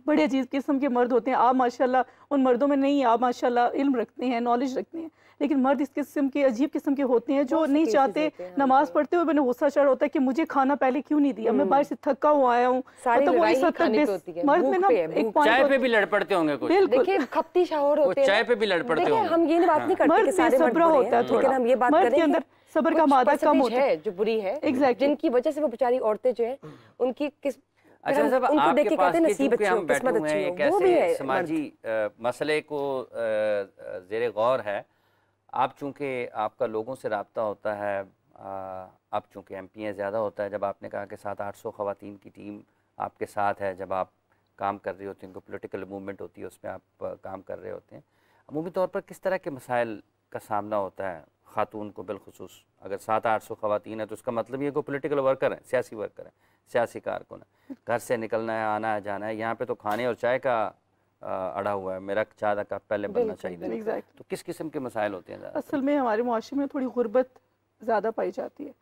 बड़े अजीज किस्म के मर्द होते हैं। आप माशाल्लाह उन मर्दों में नहीं, आप माशाल्लाह इल्म रखते हैं, नॉलेज रखते हैं, लेकिन मर्द इस किस्म के अजीब किस्म के होते हैं जो नहीं चाहते नमाज पढ़ते हुए मैंने गुस्सा चढ़ होता है कि मुझे खाना पहले क्यों नहीं दिया, मैं बाहर से थका हुआ आया हूँ। तो वो इस हद तक मर्द में ना एक चाय पे भी लड़ पड़ते होंगे कुछ। देखिए खपती शावर होते हैं, चाय पे भी लड़ पड़ते होंगे। हम ये बात नहीं करते कि सारे मर्द होता है, थोड़ा हम ये बात मर्द के अंदर सब्र का मादा कम होता है जो बुरी है, जिनकी वजह से वो बेचारी औरतें जो है उनकी किस अच्छा साहब, आपके पास के हम बैठे हुए हैं, एक ऐसे समाजी मसले को ज़ेरे गौर है। आप चूँकि आपका लोगों से रब्ता होता है, आप चूँकि MP ज़्यादा होता है, जब आपने कहा कि 700-800 ख़वातीन की टीम आपके साथ है, जब आप काम कर रहे होते हैं, उनको पोलिटिकल मूवमेंट होती है, उसमें आप काम कर रहे होते हैं, अमूमी तौर पर किस तरह के मसाइल का सामना होता है ख़ातून को बिलखुसूस? अगर 700-800 ख़वातीन है तो उसका मतलब ये कोई पोलिटिकल वर्कर है, सियासी वर्कर है, सियासी कारकुन है, घर से निकलना है, आना है, जाना है। यहाँ पे तो खाने और चाय का अड़ा हुआ है, मेरा चाय का पहले बनना चाहिए। तो किस किस्म के मसाइल होते हैं? असल में हमारे मुआशरे में थोड़ी गुर्बत ज़्यादा पाई जाती है,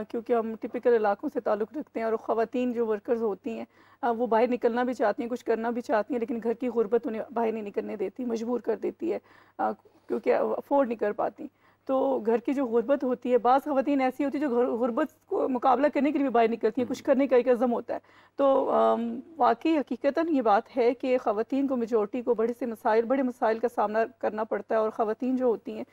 क्योंकि हम टिपिकल इलाकों से ताल्लुक़ रखते हैं, और ख़वातीन जो वर्कर्स होती हैं वो बाहर निकलना भी चाहती हैं, कुछ करना भी चाहती हैं, लेकिन घर की गुर्बत उन्हें बाहर नहीं निकलने देती, मजबूर कर देती है, क्योंकि अफोर्ड नहीं कर पाती। तो घर की जो गुर्बत होती है, बाज़ ख़वातीन ऐसी होती है जो गुर्बत को मुकाबला करने के लिए बाहर निकलती हैं, कुछ करने का एक अज़म होता है। तो वाकई हकीकतन ये बात है कि ख़वातीन को, मेजॉरिटी को बड़े मसाइल का सामना करना पड़ता है। और ख़वातीन जो होती हैं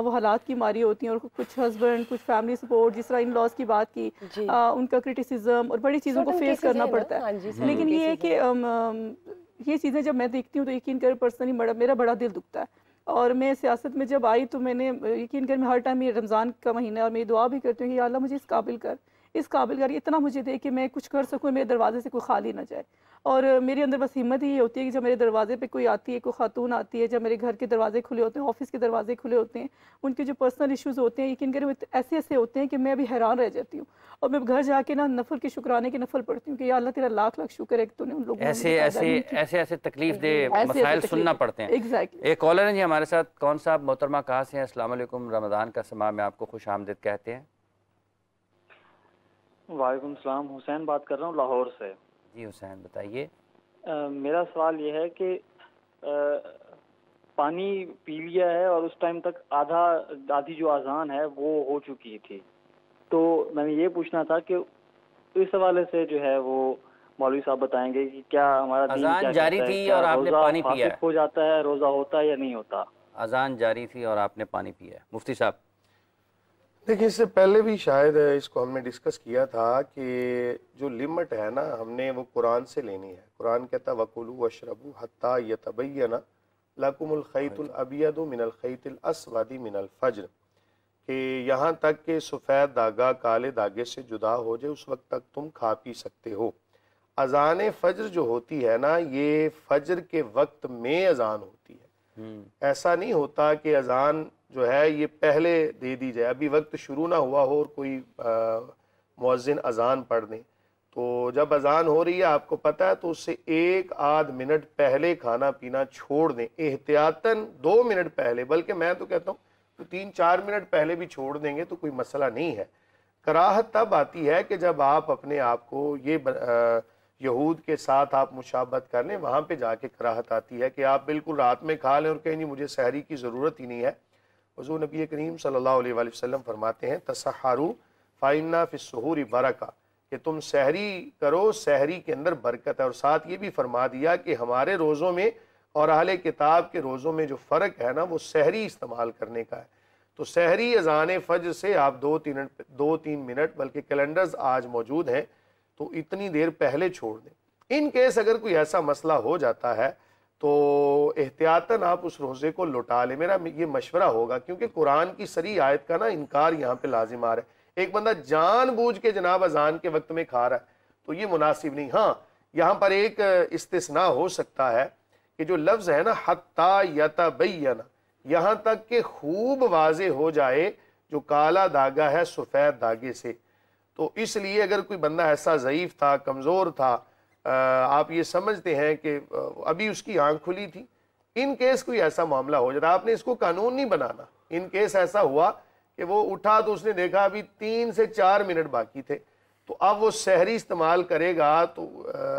वो हालात की मारी होती हैं, और कुछ हस्बैंड, कुछ फैमिली सपोर्ट, जिस तरह इन लॉज की बात की, उनका क्रिटिसिज्म और बड़ी चीज़ों को फेस करना पड़ता है। लेकिन ये है कि ये चीज़ें जब मैं देखती हूँ तो यकीन कर पर्सनली मेरा बड़ा दिल दुखता है। और मैं सियासत में जब आई तो मैंने यकीन कर, मैं हर टाइम ये रमज़ान का महीना है और मैं दुआ भी करती हूँ कि या अल्लाह मुझे इस काबिल कर, इतना मुझे दे कि मैं कुछ कर सकूँ, मेरे दरवाजे से कोई खाली ना जाए। और मेरे अंदर बस हिम्मत ही होती है कि जब मेरे दरवाजे पे कोई आती है, कोई खातून आती है, जब मेरे घर के दरवाजे खुले होते हैं, ऑफिस के दरवाजे खुले होते हैं, उनके जो पर्सनल इश्यूज़ होते हैं, यकीन करें ऐसे होते हैं कि मैं अभी हैरान रह जाती हूँ। और मैं घर जाके ना नफल के शुक्राने के नफल पढ़ती हूँ कि या अल्लाह तेरा लाख लाख शुक्र है कि तूने उन लोगों ऐसे तकलीफ दे मसाइल सुनना पड़ते हैं। एग्जैक्टली। एक कॉलर है जी हमारे साथ, कौन साहब मोहतरमा कहाँ से हैं? अस्सलाम वालेकुम, रमज़ान का समा में आपको खुश आमदीद कहते हैं। वालेकुम सलाम, हुसैन बात कर रहा हूँ लाहौर से। जी हुसैन बताइए। मेरा सवाल ये है कि पानी पी लिया है और उस टाइम तक आधी जो अजान है वो हो चुकी थी, तो मैंने ये पूछना था कि इस हवाले से जो है वो मौलवी साहब बताएंगे कि क्या हमारा अजान जारी थी और आपने पानी पिया है, हो जाता है, रोज़ा होता है या नहीं होता? अजान जारी थी और आपने पानी पिया है। मुफ्ती साहब देखिए, इससे पहले भी शायद इसको हमने डिस्कस किया था कि जो लिमिट है ना, हमने वो कुरान से लेनी है। कुरान कहता वकुलू वशरबू हत्ता यतबय्यना लकुमुल खैतुल अबियदु मिनल खैतिल अस्वदी मिनल फज्र, कि यहाँ तक कि सफ़ेद धागा काले धागे से जुदा हो जाए उस वक्त तक तुम खा पी सकते हो। अजान फज्र जो होती है ना, ये फज्र के वक्त में अजान होती है। ऐसा नहीं होता कि अजान जो है ये पहले दे दी जाए, अभी वक्त शुरू ना हुआ हो और कोई मुअज्जिन अजान पढ़ दें, तो जब अजान हो रही है आपको पता है तो उससे 1-8 मिनट पहले खाना पीना छोड़ दें, एहतियातन 2 मिनट पहले, बल्कि मैं तो कहता हूँ तो 3-4 मिनट पहले भी छोड़ देंगे तो कोई मसला नहीं है। कराहत तब आती है कि जब आप अपने आप को ये यहूद के साथ आप मुशाबत कर लें, वहाँ पे जाके कराहत आती है कि आप बिल्कुल रात में खा लें और कहें जी मुझे सहरी की ज़रूरत ही नहीं है। हुज़ूर नबी करीम सल्लल्लाहु अलैहि वसल्लम फरमाते हैं तसहरू फ़इन्ना फ़िस्सुहूरि बरका, कि तुम सहरी करो, सहरी के अंदर बरकत है। और साथ ये भी फरमा दिया कि हमारे रोज़ों में और अहले किताब के रोज़ों में जो फ़र्क है ना, वो सहरी इस्तेमाल करने का है। तो सहरी अज़ान फ़ज्र से आप 2-3 मिनट, बल्कि कैलेंडर्स आज मौजूद हैं तो इतनी देर पहले छोड़ दें। इन केस अगर कोई ऐसा मसला हो जाता है तो एहतियातन आप उस रोज़े को लौटा लें। मेरा ये मशवरा होगा, क्योंकि कुरान की सरी आयत का ना इनकार यहाँ पे लाजिम आ रहा है। एक बंदा जानबूझ के जनाब अजान के वक्त में खा रहा है तो ये मुनासिब नहीं। हाँ, यहाँ पर एक इस्तिस्ना हो सकता है कि जो लफ्ज़ है ना हत्ता यतबय्यन, यहाँ तक कि खूब वाजे हो जाए जो काला धागा है सफ़ेद धागे से। तो इसलिए अगर कोई बंदा ऐसा ज़ईफ़ था, कमज़ोर था, आप ये समझते हैं कि अभी उसकी आँख खुली थी, इन केस कोई ऐसा मामला हो जाता, आपने इसको कानून नहीं बनाना। इन केस ऐसा हुआ कि वो उठा तो उसने देखा अभी 3 से 4 मिनट बाकी थे, तो अब वो सहरी इस्तेमाल करेगा, तो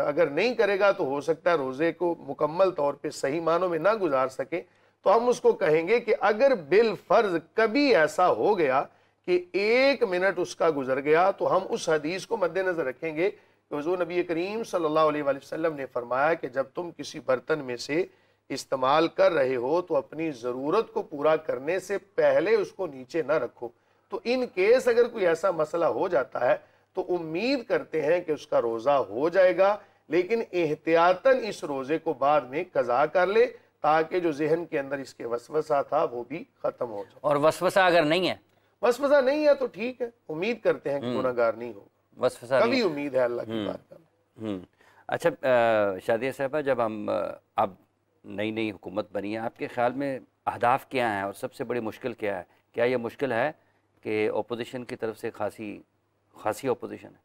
अगर नहीं करेगा तो हो सकता है रोज़े को मुकम्मल तौर पे सही मानों में ना गुजार सके। तो हम उसको कहेंगे कि अगर बिल फर्ज कभी ऐसा हो गया कि 1 मिनट उसका गुजर गया तो हम उस हदीस को मद्देनजर रखेंगे कि हुज़ूर नबी करीम सल्लल्लाहु अलैहि वसल्लम ने फरमाया कि जब तुम किसी बर्तन में से इस्तेमाल कर रहे हो तो अपनी ज़रूरत को पूरा करने से पहले उसको नीचे ना रखो। तो इन केस अगर कोई ऐसा मसला हो जाता है तो उम्मीद करते हैं कि उसका रोज़ा हो जाएगा, लेकिन एहतियातन इस रोज़े को बाद में कज़ा कर ले ताकि जो जहन के अंदर इसके वसवसा था वो भी ख़त्म हो जाए। और वसवसा अगर नहीं है, वसवसा नहीं है तो ठीक है, उम्मीद करते हैं कि गुनाहगार नहीं होगा, वसवसा कभी उम्मीद है अल्लाह की बात का। अच्छा शादिया साहबा, जब हम अब नई हुकूमत बनी है, आपके ख्याल में अहदाफ क्या हैं और सबसे बड़ी मुश्किल क्या है? क्या ये मुश्किल है कि ओपोजिशन की तरफ से खासी ओपोजिशन है?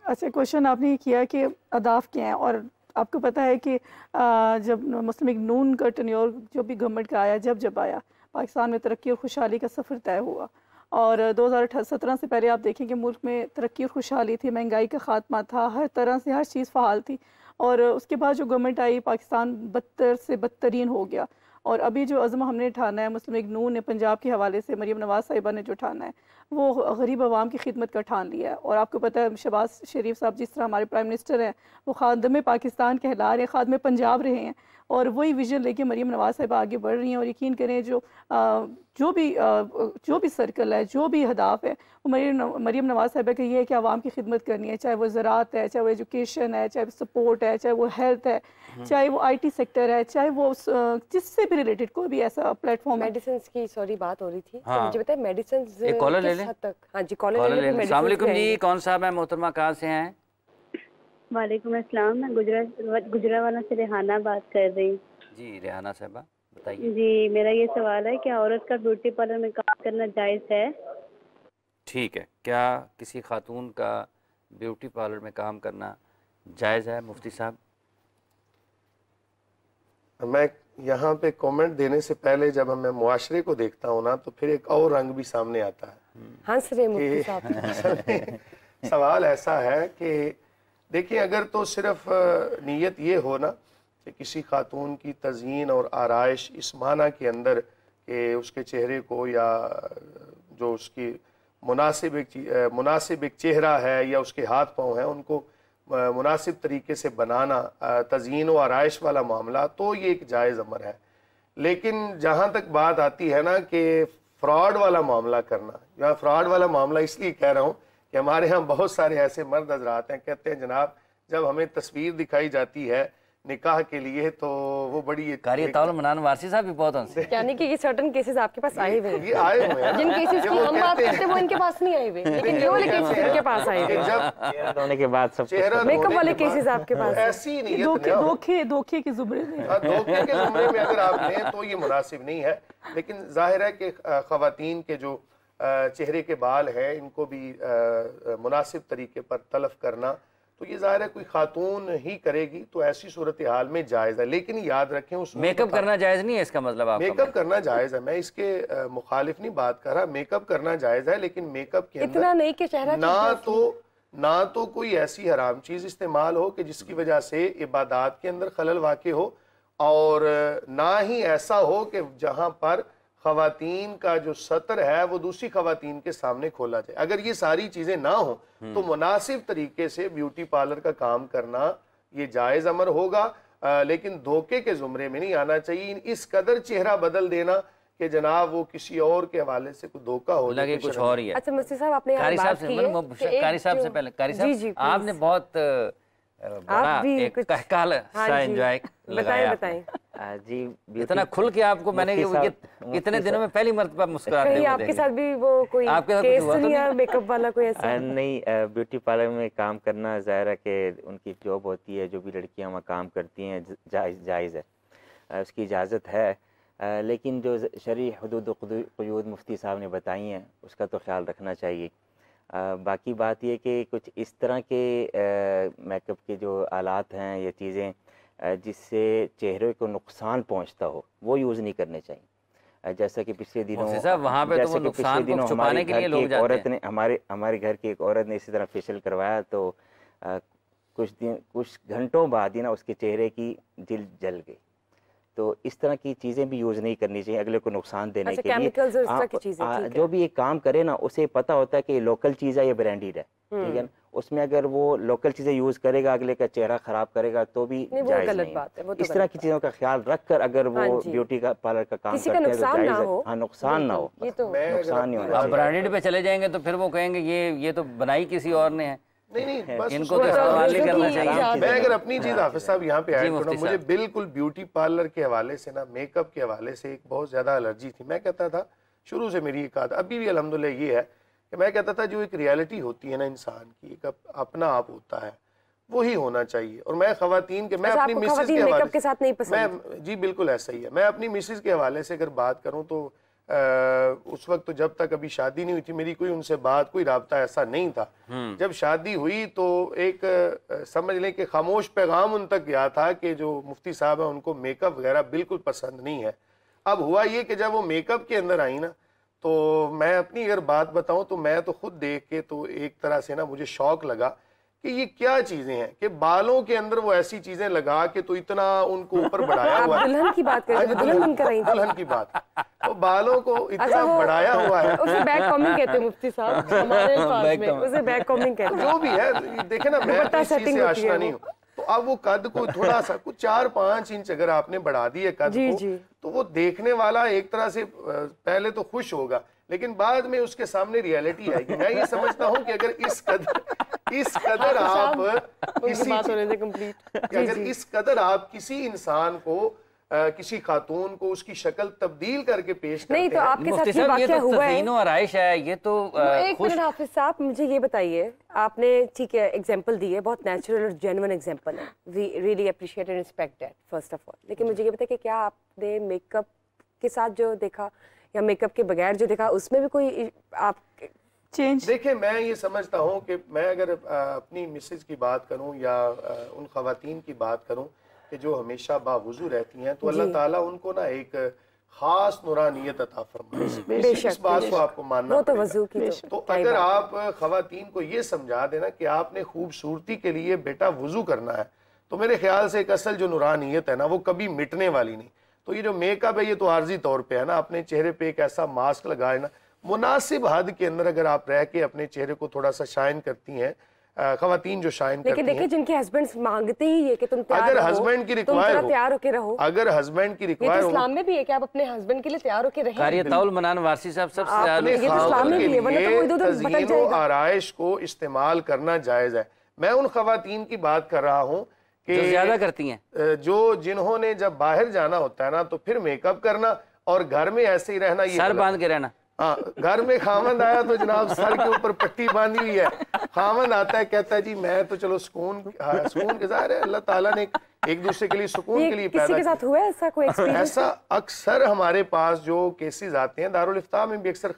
अच्छा क्वेश्चन आपने किया कि अहदाफ क्या हैं, और आपको पता है कि जब मुस्लिम लीग नून का टन्योर जो भी गवर्नमेंट का आया, जब आया, पाकिस्तान में तरक्की और खुशहाली का सफ़र तय हुआ। और 2017 से पहले आप देखें कि मुल्क में तरक्की और खुशहाली थी, महंगाई का खात्मा था, हर तरह से हर चीज़ फ़ाल थी। और उसके बाद जो गवर्नमेंट आई, पाकिस्तान बदतर से बदतरीन हो गया। और अभी जो अज़्म हमने ठाना है, मुस्लिम लीग नून ने पंजाब के हवाले से मरीम नवाज़ साहिबा ने जो ठाना है, वो गरीब आवाम की खिदमत का ठान लिया है। और आपको पता है शहबाज शरीफ साहब जिस तरह हमारे प्राइम मिनिस्टर हैं, वो खादम पाकिस्तान कहला रहे, खादम पंजाब रहे हैं, और वही विजन लेके मरीम नवाज़ साहिबा आगे बढ़ रही हैं। और यकीन करें जो भी सर्कल है, जो भी हदाफ है, वो मरीम नवाज़ साहिबा का ये है कि आवाम की खिदमत करनी है, चाहे वो ज़राअत है, चाहे वो एजुकेशन है, चाहे वो सपोर्ट है, चाहे वो हेल्थ है, चाहे वो IT सेक्टर है, चाहे वो जिससे भी रिलेटेड कोई भी ऐसा प्लेटफॉर्म। मेडिसिन की सॉरी बात हो रही थी, हाँ। तो मुझे बताए मेडिसिन एक कॉलर ले लें। हाँ जी, कॉलर ले लें। अस्सलाम वालेकुम जी, कौन साहब है मोहतरमा, कहाँ से हैं? वालेकुम अस्सलाम, मैं गुजरावाला से रेहाना बात कर रही हूँ। जी रेहाना साहबा बताइए। जी, मेरा ये सवाल है कि औरत का ब्यूटी पार्लर में काम करना जायज़ है? ठीक है, क्या किसी खातून का ब्यूटी पार्लर में काम करना जायज़ है मुफ्ती साहब? मैं यहाँ पे कमेंट देने से पहले जब मैं मुआशरे को देखता हूँ ना, तो फिर एक और रंग भी सामने आता है। हंस रहे मुफ्ती साहब। सवाल ऐसा है कि देखिए, अगर तो सिर्फ नीयत ये हो ना कि किसी खातून की तज़यीन और आराइश इस माना के अंदर कि उसके चेहरे को या जो उसकी मुनासिब एक चेहरा है या उसके हाथ पाँव हैं उनको मुनासिब तरीके से बनाना, तज़यीन व आराइश वाला मामला, तो ये एक जायज़ अमर है। लेकिन जहाँ तक बात आती है ना कि फ़्रॉड वाला मामला करना, या फ़्रॉड वाला मामला इसलिए कह रहा हूँ कि हमारे यहाँ बहुत सारे ऐसे मर्द हज़रात हैं, कहते हैं जनाब जब हमें तस्वीर दिखाई जाती है निकाह के लिए तो वो बड़ी मनान वारसी साहब भी बहुत हंसे। यानी कि ये सर्टन केसेस आपके पास आए हुए हैं, ये आए हुए हैं, जिन केसेस की हम बात करते हैं वो इनके पास नहीं आए हुए, लेकिन ये वाले केसेस इनके पास आए हुए हैं। जब धोने के बाद सब मेकअप वाले केसेस आपके पास ऐसी नहीं, धोखे के जुमरे में, धोखे के जुमरे में अगर आप लें तो ये मुनासिब नहीं है। लेकिन जाहिर है कि ख़वातीन के जो चेहरे के बाल हैं इनको भी मुनासिब तरीके पर तलफ करना, तो ये ज़ाहिर है कोई खातून ही करेगी तो ऐसी सूरत हाल में जायज़ है। लेकिन याद रखें उस मेकअप करना जायज़ नहीं है, इसका मतलब आपका? मेकअप करना जायज़ है, मैं इसके मुखालिफ नहीं बात कर रहा, मेकअप करना जायज़ है, लेकिन मेकअप के अंदर इतना नहीं कि चेहरा ना तो कोई ऐसी हराम चीज़ इस्तेमाल हो कि जिसकी वजह से इबादत के अंदर खलल वाक़ हो, और ना ही ऐसा हो कि जहाँ पर ख़वातीन का जो सतर है वो दूसरी ख़वातीन के सामने खोला जाए। अगर ये सारी चीज़ें ना हो तो मुनासिब तरीके से ब्यूटी पार्लर का काम करना ये जायज़ अमर होगा, लेकिन धोखे के ज़ुमरे में नहीं आना चाहिए। इस कदर चेहरा बदल देना कि जनाब वो किसी और के हवाले से कोई धोखा हो लगे कुछ और ही है। अच्छा मुफ्ती साहब, आपने कारी साहब से पहले कारी साहब, आपने बहुत बड़ा एक कहकाल सा एंजॉय लगाया बताएं। जी इतना खुल के आपको मैंने इतने दिनों में पहली मर्तबा मुस्कुराते हुए आपके साथ भी वो कोई केस या मेकअप वाला कोई ऐसा? नहीं, ब्यूटी पार्लर में काम करना ज़ाहिर है कि उनकी जॉब होती है, जो भी लड़कियां वहाँ काम करती हैं जायज़ है, उसकी इजाज़त है, लेकिन जो शरई हुदूद क़ुयूद मुफ्ती साहब ने बताई हैं उसका तो ख्याल रखना चाहिए। बाकी बात ये कि कुछ इस तरह के मेकअप के जो आलात हैं या चीज़ें जिससे चेहरे को नुकसान पहुंचता हो वो यूज़ नहीं करने चाहिए। जैसा कि पिछले दिनों वहाँ पे तो वो नुकसान को छुपाने के लिए लोग जाते हैं। औरत ने हमारे घर की एक औरत ने इसी तरह फेशियल करवाया तो कुछ घंटों बाद ही ना उसके चेहरे की जिल्द जल गई। तो इस तरह की चीज़ें भी यूज़ नहीं करनी चाहिए अगले को नुकसान देने के लिए। जो भी एक काम करे ना उसे पता होता है कि लोकल चीज़ है या ब्रांडेड है, ठीक है ना। उसमें अगर वो लोकल चीज़ें यूज़ करेगा अगले का चेहरा ख़राब करेगा तो भी जायज़ नहीं है। इस तरह की चीज़ों का ख्याल रख कर अगर वो ब्यूटी का पार्लर का काम करते हैं तो जायज़ है। हाँ, नुकसान ना हो, नुकसान नहीं होना। अब ब्रांडेड पे चले जाएंगे तो फिर वो कहेंगे ये तो बनाई किसी और ने है। नहीं बस इनको तो इस्तेमाल नहीं करना चाहिए। मैं अगर अपनी चीज हाफिज साहब यहाँ पे ऐड करूँ, मुझे बिल्कुल ब्यूटी पार्लर के हवाले से ना मेकअप के हवाले से एक बहुत ज्यादा एलर्जी थी। मैं कहता था शुरू से मेरी एक आदत अभी भी अल्हम्दुलिल्लाह ये है कि मैं कहता था जो एक रियलिटी होती है ना इंसान की, एक अपना आप होता है, वो ही होना चाहिए। और मैं खवातीन के मैं अपनी मिसेज के हवाले के साथ नहीं पसंद, जी बिल्कुल ऐसा ही है। मैं अपनी मिसेज के हवाले से अगर बात करूँ तो उस वक्त तो जब तक अभी शादी नहीं हुई थी मेरी कोई उनसे बात कोई राब्ता ऐसा नहीं था। जब शादी हुई तो एक समझ लें कि खामोश पैगाम उन तक गया था कि जो मुफ्ती साहब हैं उनको मेकअप वगैरह बिल्कुल पसंद नहीं है। अब हुआ ये कि जब वो मेकअप के अंदर आई ना तो मैं अपनी अगर बात बताऊं तो मैं तो खुद देख के तो एक तरह से ना मुझे शौक लगा कि ये क्या चीजें हैं कि बालों के अंदर वो ऐसी चीजें लगा के तो इतना उनको ऊपर बढ़ाया हुआ है। दुल्हन की बात करें, दुल्हन की बात, तो बालों को इतना बढ़ाया हुआ है। उसे बैक कॉमिंग कहते हैं मुफ्ती साहब हमारे पास में, उसे बैक कॉमिंग कहते हैं। जो भी है देखे ना, मैं इस चीज से आशना नहीं हूँ। तो अब वो कद को थोड़ा सा कुछ 4-5 इंच अगर आपने बढ़ा दिए कद को तो वो देखने वाला एक तरह से पहले तो खुश होगा लेकिन बाद में उसके सामने रियलिटी आएगी। मैं ये समझता हूँ कि अगर इस कदर आप किसी इंसान को किसी खातून को उसकी शक्ल तब्दील करके पेश करते नहीं तो आपके साथ ये वाकया हुआ है। आराइश है ये तो एक मिनट हाफिज साहब मुझे ये बताइए, आपने ठीक है एग्जांपल दी है, बहुत नेचुरल और जेन्युइन एग्जांपल है, we really appreciate and respect that first of all. लेकिन मुझे ये बताइए कि क्या आपने मेकअप के साथ जो देखा या मेकअप के बगैर जो देखा उसमें भी कोई आप चेंज? देखिए मैं ये समझता हूँ कि मैं अगर अपनी मिसेज की बात करूँ या उन खवातीन की बात करूँ कि जो हमेशा बावुज़ू रहती हैं तो अल्लाह ताला उनको ना एक खास नूरानियत अता फरमाए। इस बात को आपको मानना पड़ेगा। तो अगर आप खवातीन को ये समझा देना कि आपने खूबसूरती के लिए बेटा वुजू करना है तो मेरे ख्याल से एक असल जो नूरानियत है ना वो कभी मिटने वाली नहीं। तो ये जो मेकअप है ये तो आर्जी तौर पे है ना, अपने चेहरे पे एक ऐसा मास्क लगाए ना मुनासिब हद के अंदर अगर आप रह के अपने चेहरे को थोड़ा सा शाइन करती हैं, खवातीन जो शाइन करती हैं। देखिए जिनके हस्बैंड मांगते ही है कि तुम तैयार अगर हस्बैंड की रिक्वायर तैयार होके रहो, अगर हस्बैंड की रिक्वायर हो, इस्लाम में भी है कि आप अपने हस्बैंड के लिए तैयार होके रहें। कारियताउल मनान वारसी साहब अपने खामन के लिए तज़यीन व आराइश को इस्तेमाल करना जायज है। मैं उन खवातीन की बात कर रहा हूँ कि जो ज्यादा करती हैं, जो जिन्होंने जब बाहर जाना होता है ना तो फिर मेकअप करना और घर में ऐसे ही रहना, ये सर बांध के रहना। हाँ, घर में खामंद आया तो जनाब सर के ऊपर पट्टी बांधी हुई है, खामंद आता है कहता है जी मैं तो चलो सुकून के ज़ाहिर है अल्लाह ताला ने एक दूसरे के लिए सुकून के लिए पैदा किसी के साथ हुआ है ऐसा कोई एक्सपीरियंस? ऐसा अक्सर हमारे पास जो केसेस आते हैं, दारुल इफ्ता में भी अक्सर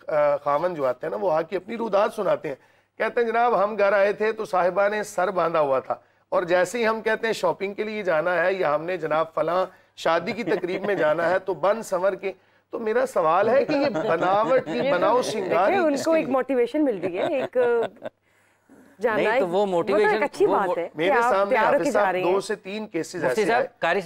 खामंद जो आते हैं ना वो आके अपनी रुदात सुनाते हैं, कहते हैं जनाब हम घर आए थे तो साहिबा ने सर बांधा हुआ था और जैसे ही हम कहते हैं शॉपिंग के लिए जाना है या हमने जनाब फलां शादी की तकरीब में जाना है तो बन संवर के। तो मेरा सवाल है कि ये बनावट ये बनाओ श्रृंगार उनको एक मोटिवेशन मिल रही है, एक नहीं तो वो मोटिवेशन अच्छी बात है। मेरे सामने हाफिज साहब 2 से 3 केसेस ऐसे हैं। कारी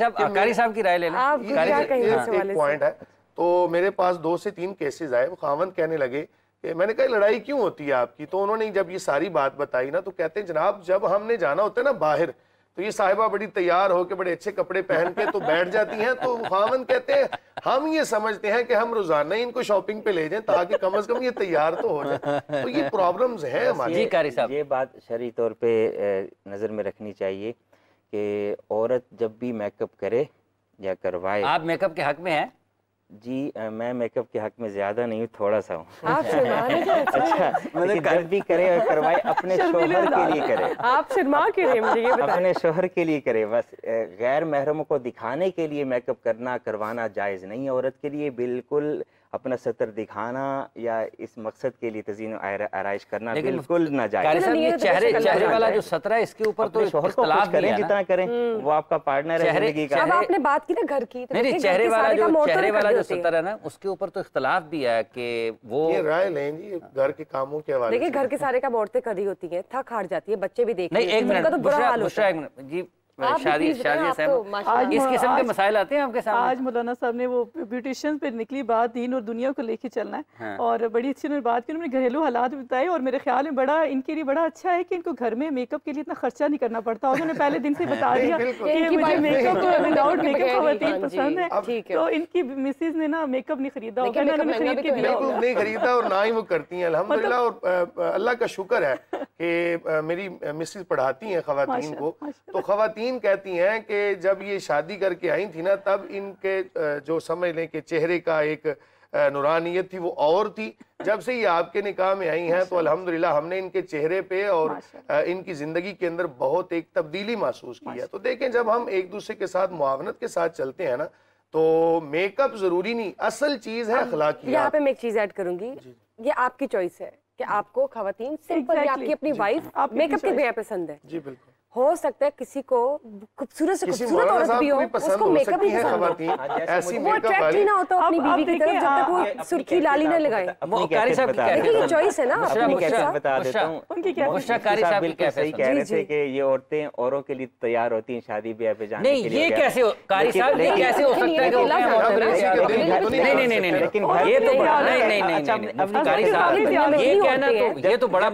साहब की राय ले लें। आप क्या कहेंगे इस हवाले से? एक पॉइंट है तो मेरे पास 2 से 3 केसेस आए, वो खावंद कहने लगे कि मैंने कहा लड़ाई क्यों होती है आपकी, तो उन्होंने जब ये सारी बात बताई ना तो कहते हैं जनाब जब हमने जाना होता है ना बाहर तो ये साहिबा बड़ी तैयार होकर बड़े अच्छे कपड़े पहन के तो बैठ जाती हैं, तो खामन कहते हैं हम ये समझते हैं कि हम रोजाना ही इनको शॉपिंग पे ले जाएं ताकि कम से कम ये तैयार तो हो जाए। तो ये प्रॉब्लम्स हैं हमारी। ये बात शरई तौर पे नज़र में रखनी चाहिए कि औरत जब भी मेकअप करे या करवाए। आप मेकअप के हक में हैं? जी मैं मेकअप के हक में ज़्यादा नहीं हूँ, थोड़ा सा हूँ। आप शर्मा रहे हैं। अच्छा, लेकिन जब भी करे और करवाए अपने शोहर के लिए करे। आप शर्मा क्यों रहे हैं, मुझे ये बताएं। अपने शोहर के लिए करे बस। गैर महरमों को दिखाने के लिए मेकअप करवाना जायज़ नहीं है औरत के लिए। बिल्कुल अपना सतर दिखाना या इस मकसद के लिए तज़ीन आराइश करना बिल्कुल नाजायज़। चेहरे वाला जो सतर है इसके ऊपर तो इख्तिलाफ करें, जितना करें वो आपका पार्टनर है जिंदगी का। अब आपने बात की ना घर की, नहीं चेहरे वाला जो सतर है ना उसके ऊपर तो इख्तिलाफ भी है कि वो ये राय लें जी घर के कामों के हवाले। देखिए घर के सारे काम औरतें कर रही होती हैं, थक हार जाती है, बच्चे भी देख नहीं। एक मिनट तो बुरा हाल होता है जी, शादी इस किस्म के मसाइल आते हैं आपके सामने। आज मौलाना साहब ने वो ब्यूटिशियन पे निकली बात, दीन और दुनिया को लेके चलना है। हाँ। और बड़ी अच्छी उन्होंने बात की, उन्होंने घरेलू हालात बताए और मेरे ख्याल में बड़ा इनके लिए बड़ा अच्छा है कि इनको घर में मेकअप के लिए इतना खर्चा नहीं करना पड़ता। उन्होंने पहले दिन से बता दिया कि मुझे मेकअप विदाउट मेकअप खवातीन पसंद है, तो इनकी मिसेज ने ना मेकअप नहीं खरीदा होगा, खरीद के दिया होगा। नहीं खरीदा और ना ही वो करती हैं अल्हम्दुलिल्लाह। और अल्लाह का शुक्र है कि मेरी मिसेज पढ़ाती हैं खवातीन को, तो खवातीन कहती हैं कि जब ये शादी करके आई थी ना तब इनके जो समझ लें कि चेहरे का एक नूरानियत थी वो और थी। जब से ये आपके निकाह में आई हैं तो अल्हम्दुलिल्लाह हमने इनके चेहरे पे और इनकी ज़िंदगी के अंदर बहुत एक तब्दीली महसूस की है। तो देखें जब हम एक दूसरे के साथ मुआवनत के साथ चलते हैं ना तो मेकअप ज़रूरी नहीं, असल चीज़ है अखलाकियात। यहाँ पे मैं एक चीज़ ऐड करूंगी, ये आपकी चॉइस है कि आपको खवातीन सिंपल या आपकी अपनी वाइफ मेकअप के बगैर पसंद है। जी बिल्कुल, हो सकता है किसी को खूबसूरत से खूबसूरत औरत भी हो उसको मेकअप ही पसंद हो, ऐसी वो अट्रैक्ट ही ना होता अपनी बीवी की तरफ जब तक वो सुर्खी लाली ना लगाए। कारी साहब देखिए चॉइस है ना, बता देता हूँ। उनकी क्या कारी साहब बिल्कुल सही कह रहे थे कि ये औरतें औरों के लिए तैयार होती हैं शादी ब्याह पे जाने के लिए। ये कैसे कारी साहब, ये कैसे हो सकता है कि नहीं लेकिन ये तो नहीं कारी साहब ये कहना तो ये तो बड़ा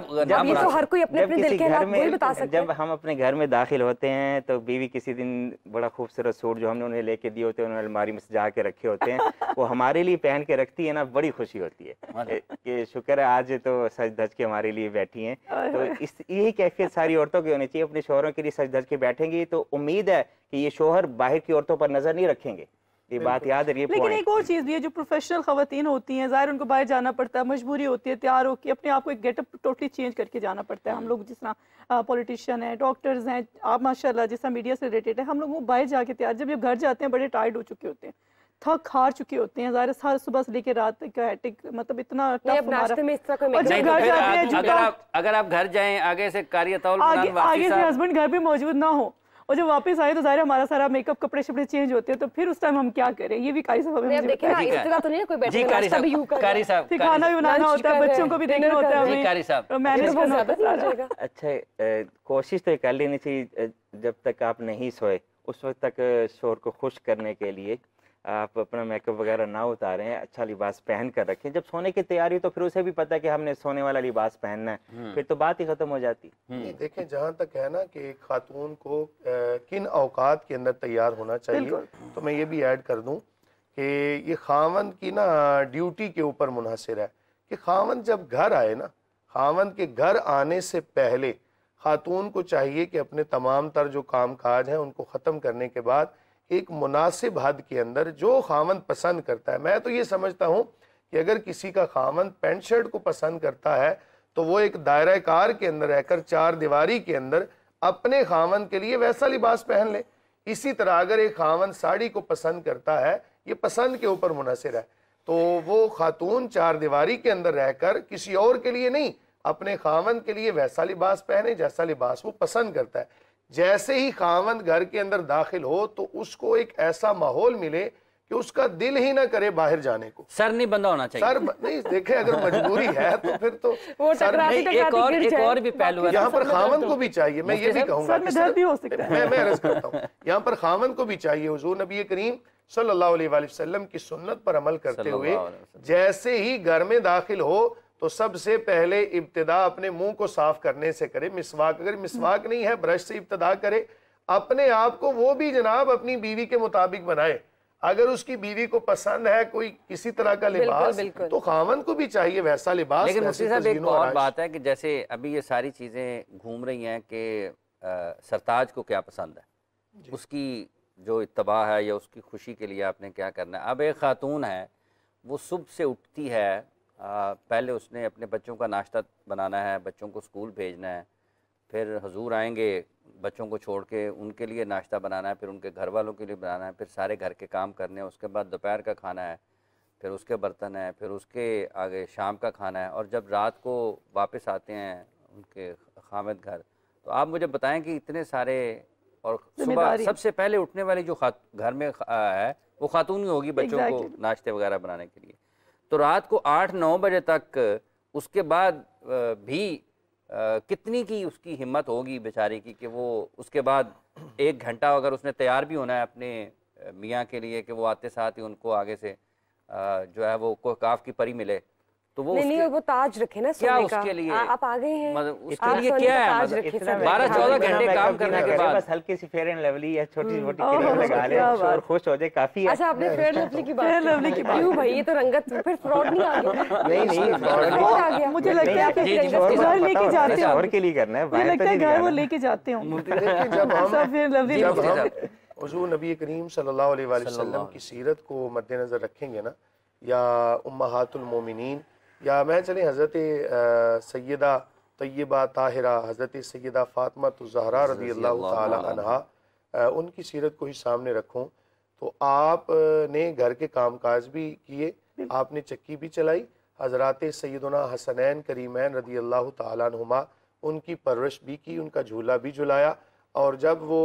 ये तो हर कोई अपने दिल के हालात वही बता सकता है। जब हम अपने घर में दाखिल होते हैं तो बीवी किसी दिन बड़ा खूबसूरत सूट जो हमने उन्हें लेके दिए होते हैं, उन्होंने अलमारी में सजा के रखे होते हैं, वो हमारे लिए पहन के रखती है ना, बड़ी खुशी होती है कि शुक्र है आज तो सज धज के हमारे लिए बैठी हैं। तो इस यही कैफियत सारी औरतों की होनी चाहिए, अपने शोहरों के लिए सज धज के बैठेंगी तो उम्मीद है कि ये शोहर बाहर की औरतों पर नजर नहीं रखेंगे। ये बात याद रखिए। लेकिन एक और चीज़ भी है, जो प्रोफेशनल खवातीन होती हैं ज़ाहिर उनको बाहर जाना पड़ता है, मजबूरी होती है, तैयार होकर अपने आप को एक गेटअप टोटली चेंज करके जाना पड़ता है। हम लोग जिस तरह पॉलिटिशियन हैं, डॉक्टर्स हैं, आप माशाल्लाह जिस तरह मीडिया से रिलेटेड है, हम लोग वो बाहर जाके तैयार जब घर जाते हैं बड़े टायर्ड हो चुके होते हैं, थक हार चुके होते हैं, ज़ाहिर सारी सुबह से लेकर रात तक हैटिक मतलब इतना टफ हमारा। अगर आप घर जाएं आगे से आगे से हस्बैंड घर पे मौजूद ना हो और जब वापस आए तो ज़ाहिर हमारा सारा मेकअप कपड़े शपड़े चेंज होते हैं, तो फिर उस टाइम हम क्या करें। ये भी कारी साहब खाना भी बनाना होता है, बच्चों को भी देखना होता है। अच्छा कोशिश तो कर लेनी चाहिए जब तक आप नहीं सोए उस वक्त तक शोर को खुश करने के लिए आप अपना मेकअप वगैरह ना उतारें, अच्छा लिबास पहन कर रखें। जब सोने की तैयारी तो फिर उसे भी पता है कि हमने सोने वाला लिबास पहनना है, फिर तो बात ही खत्म हो जाती। देखें जहाँ तक है ना कि खातून को किन औकात के अंदर तैयार होना चाहिए, तो मैं ये भी ऐड कर दूं कि ये खावंद की ना ड्यूटी के ऊपर मुनहसर है कि खावंद जब घर आए ना, खावंद के घर आने से पहले खातून को चाहिए कि अपने तमाम तर जो काम काज हैं उनको ख़त्म करने के बाद एक मुनासिब हद के अंदर जो खावंद पसंद करता है, मैं तो ये समझता हूँ कि अगर किसी का खावंद पैंट शर्ट को पसंद करता है तो वो एक दायरा कार के अंदर रहकर चार दीवारी के अंदर अपने खावंद के लिए वैसा लिबास पहन ले। इसी तरह अगर एक खावंद साड़ी को पसंद करता है, ये पसंद के ऊपर मुनहसर है, तो वो खातून चार दीवारी के अंदर रहकर किसी और के लिए नहीं अपने खावंद के लिए वैसा लिबास पहने जैसा लिबास वो पसंद करता है। जैसे ही खावंद घर के अंदर दाखिल हो तो उसको एक ऐसा माहौल मिले कि उसका दिल ही ना करे बाहर जाने को। सर नहीं बंधा होना चाहिए। सर नहीं, देखे अगर मजबूरी है तो फिर तो सर नहीं, एक और भी पहलू है। यहाँ पर खावंद को भी चाहिए, मैं ये भी कहूँगा मैं अर्ज करता हूँ, यहाँ पर खावंद को भी चाहिए हुजूर नबी करीम सल्लल्लाहु अलैहि वसल्लम की सुन्नत पर अमल करते हुए जैसे ही घर में दाखिल हो तो सबसे पहले इब्तिदा अपने मुंह को साफ करने से करे। मिसवाक, अगर मिसवाक नहीं है ब्रश से इब्तिदा करे। अपने आप को वो भी जनाब अपनी बीवी के मुताबिक बनाए। अगर उसकी बीवी को पसंद है कोई किसी तरह का लिबास तो खावंद को भी चाहिए वैसा लिबास। लेकिन मुफ्ती साहब एक और बात है कि जैसे अभी ये सारी चीज़ें घूम रही हैं कि सरताज को क्या पसंद है, उसकी जो इत्तबा है या उसकी खुशी के लिए आपने क्या करना है। अब एक खातून है, वो सुबह से उठती है, पहले उसने अपने बच्चों का नाश्ता बनाना है, बच्चों को स्कूल भेजना है, फिर हुजूर आएंगे बच्चों को छोड़ के, उनके लिए नाश्ता बनाना है, फिर उनके घर वालों के लिए बनाना है, फिर सारे घर के काम करने हैं, उसके बाद दोपहर का खाना है, फिर उसके बर्तन है, फिर उसके आगे शाम का खाना है, और जब रात को वापस आते हैं उनके खामद घर, तो आप मुझे बताएं कि इतने सारे, और सुबह सबसे पहले उठने वाली जो घर में है वो खातून ही होगी बच्चों को नाश्ते वगैरह बनाने के लिए, तो रात को 8-9 बजे तक उसके बाद भी कितनी की उसकी हिम्मत होगी बेचारी की कि वो उसके बाद 1 घंटा अगर उसने तैयार भी होना है अपने मियाँ के लिए कि वो आते साथ ही उनको आगे से जो है वो कोई काफ की परी मिले, तो वो नहीं वो ताज रखे ना क्या सोने का। उसके लिए आप आ गए हैं, उसके लिए क्या है, 12-14 घंटे काम करने के बाद बस हल्की सी फेयर एंड लवली या छोटी छोटी क्रीम लगा ले और खुश हो जाए, काफी है। अच्छा, आपने फेयर लवली की बात, क्यों भाई, ये तो रंगत, फिर फ्रॉड नहीं आ गया? नहीं फ्रॉड आ गया। मुझे लगता है घर लेके जाते हो, और के लिए करना है, मुझे लगता है घर वो लेके जाते हो। जब हम हुजूर नबी करीम सल्लल्लाहु अलैहि वसल्लम की सीरत को मद्देनजर रखेंगे ना, या उम्महातुल मोमिनीन, या मैं चले हज़रत सैयदा तय्यबा ताहिरा, हज़रत सैयदा फ़ातिमा ज़हरा रज़ियल्लाहु ताला अन्हा, उनकी सीरत को ही सामने रखूं, तो आपने घर के कामकाज भी किए, आपने चक्की भी चलाई, हज़रात सैयदना हसनैन करीमैन रज़ियल्लाहु ताला अन्हुमा उनकी परवरिश भी की, उनका झूला भी झुलाया, और जब वो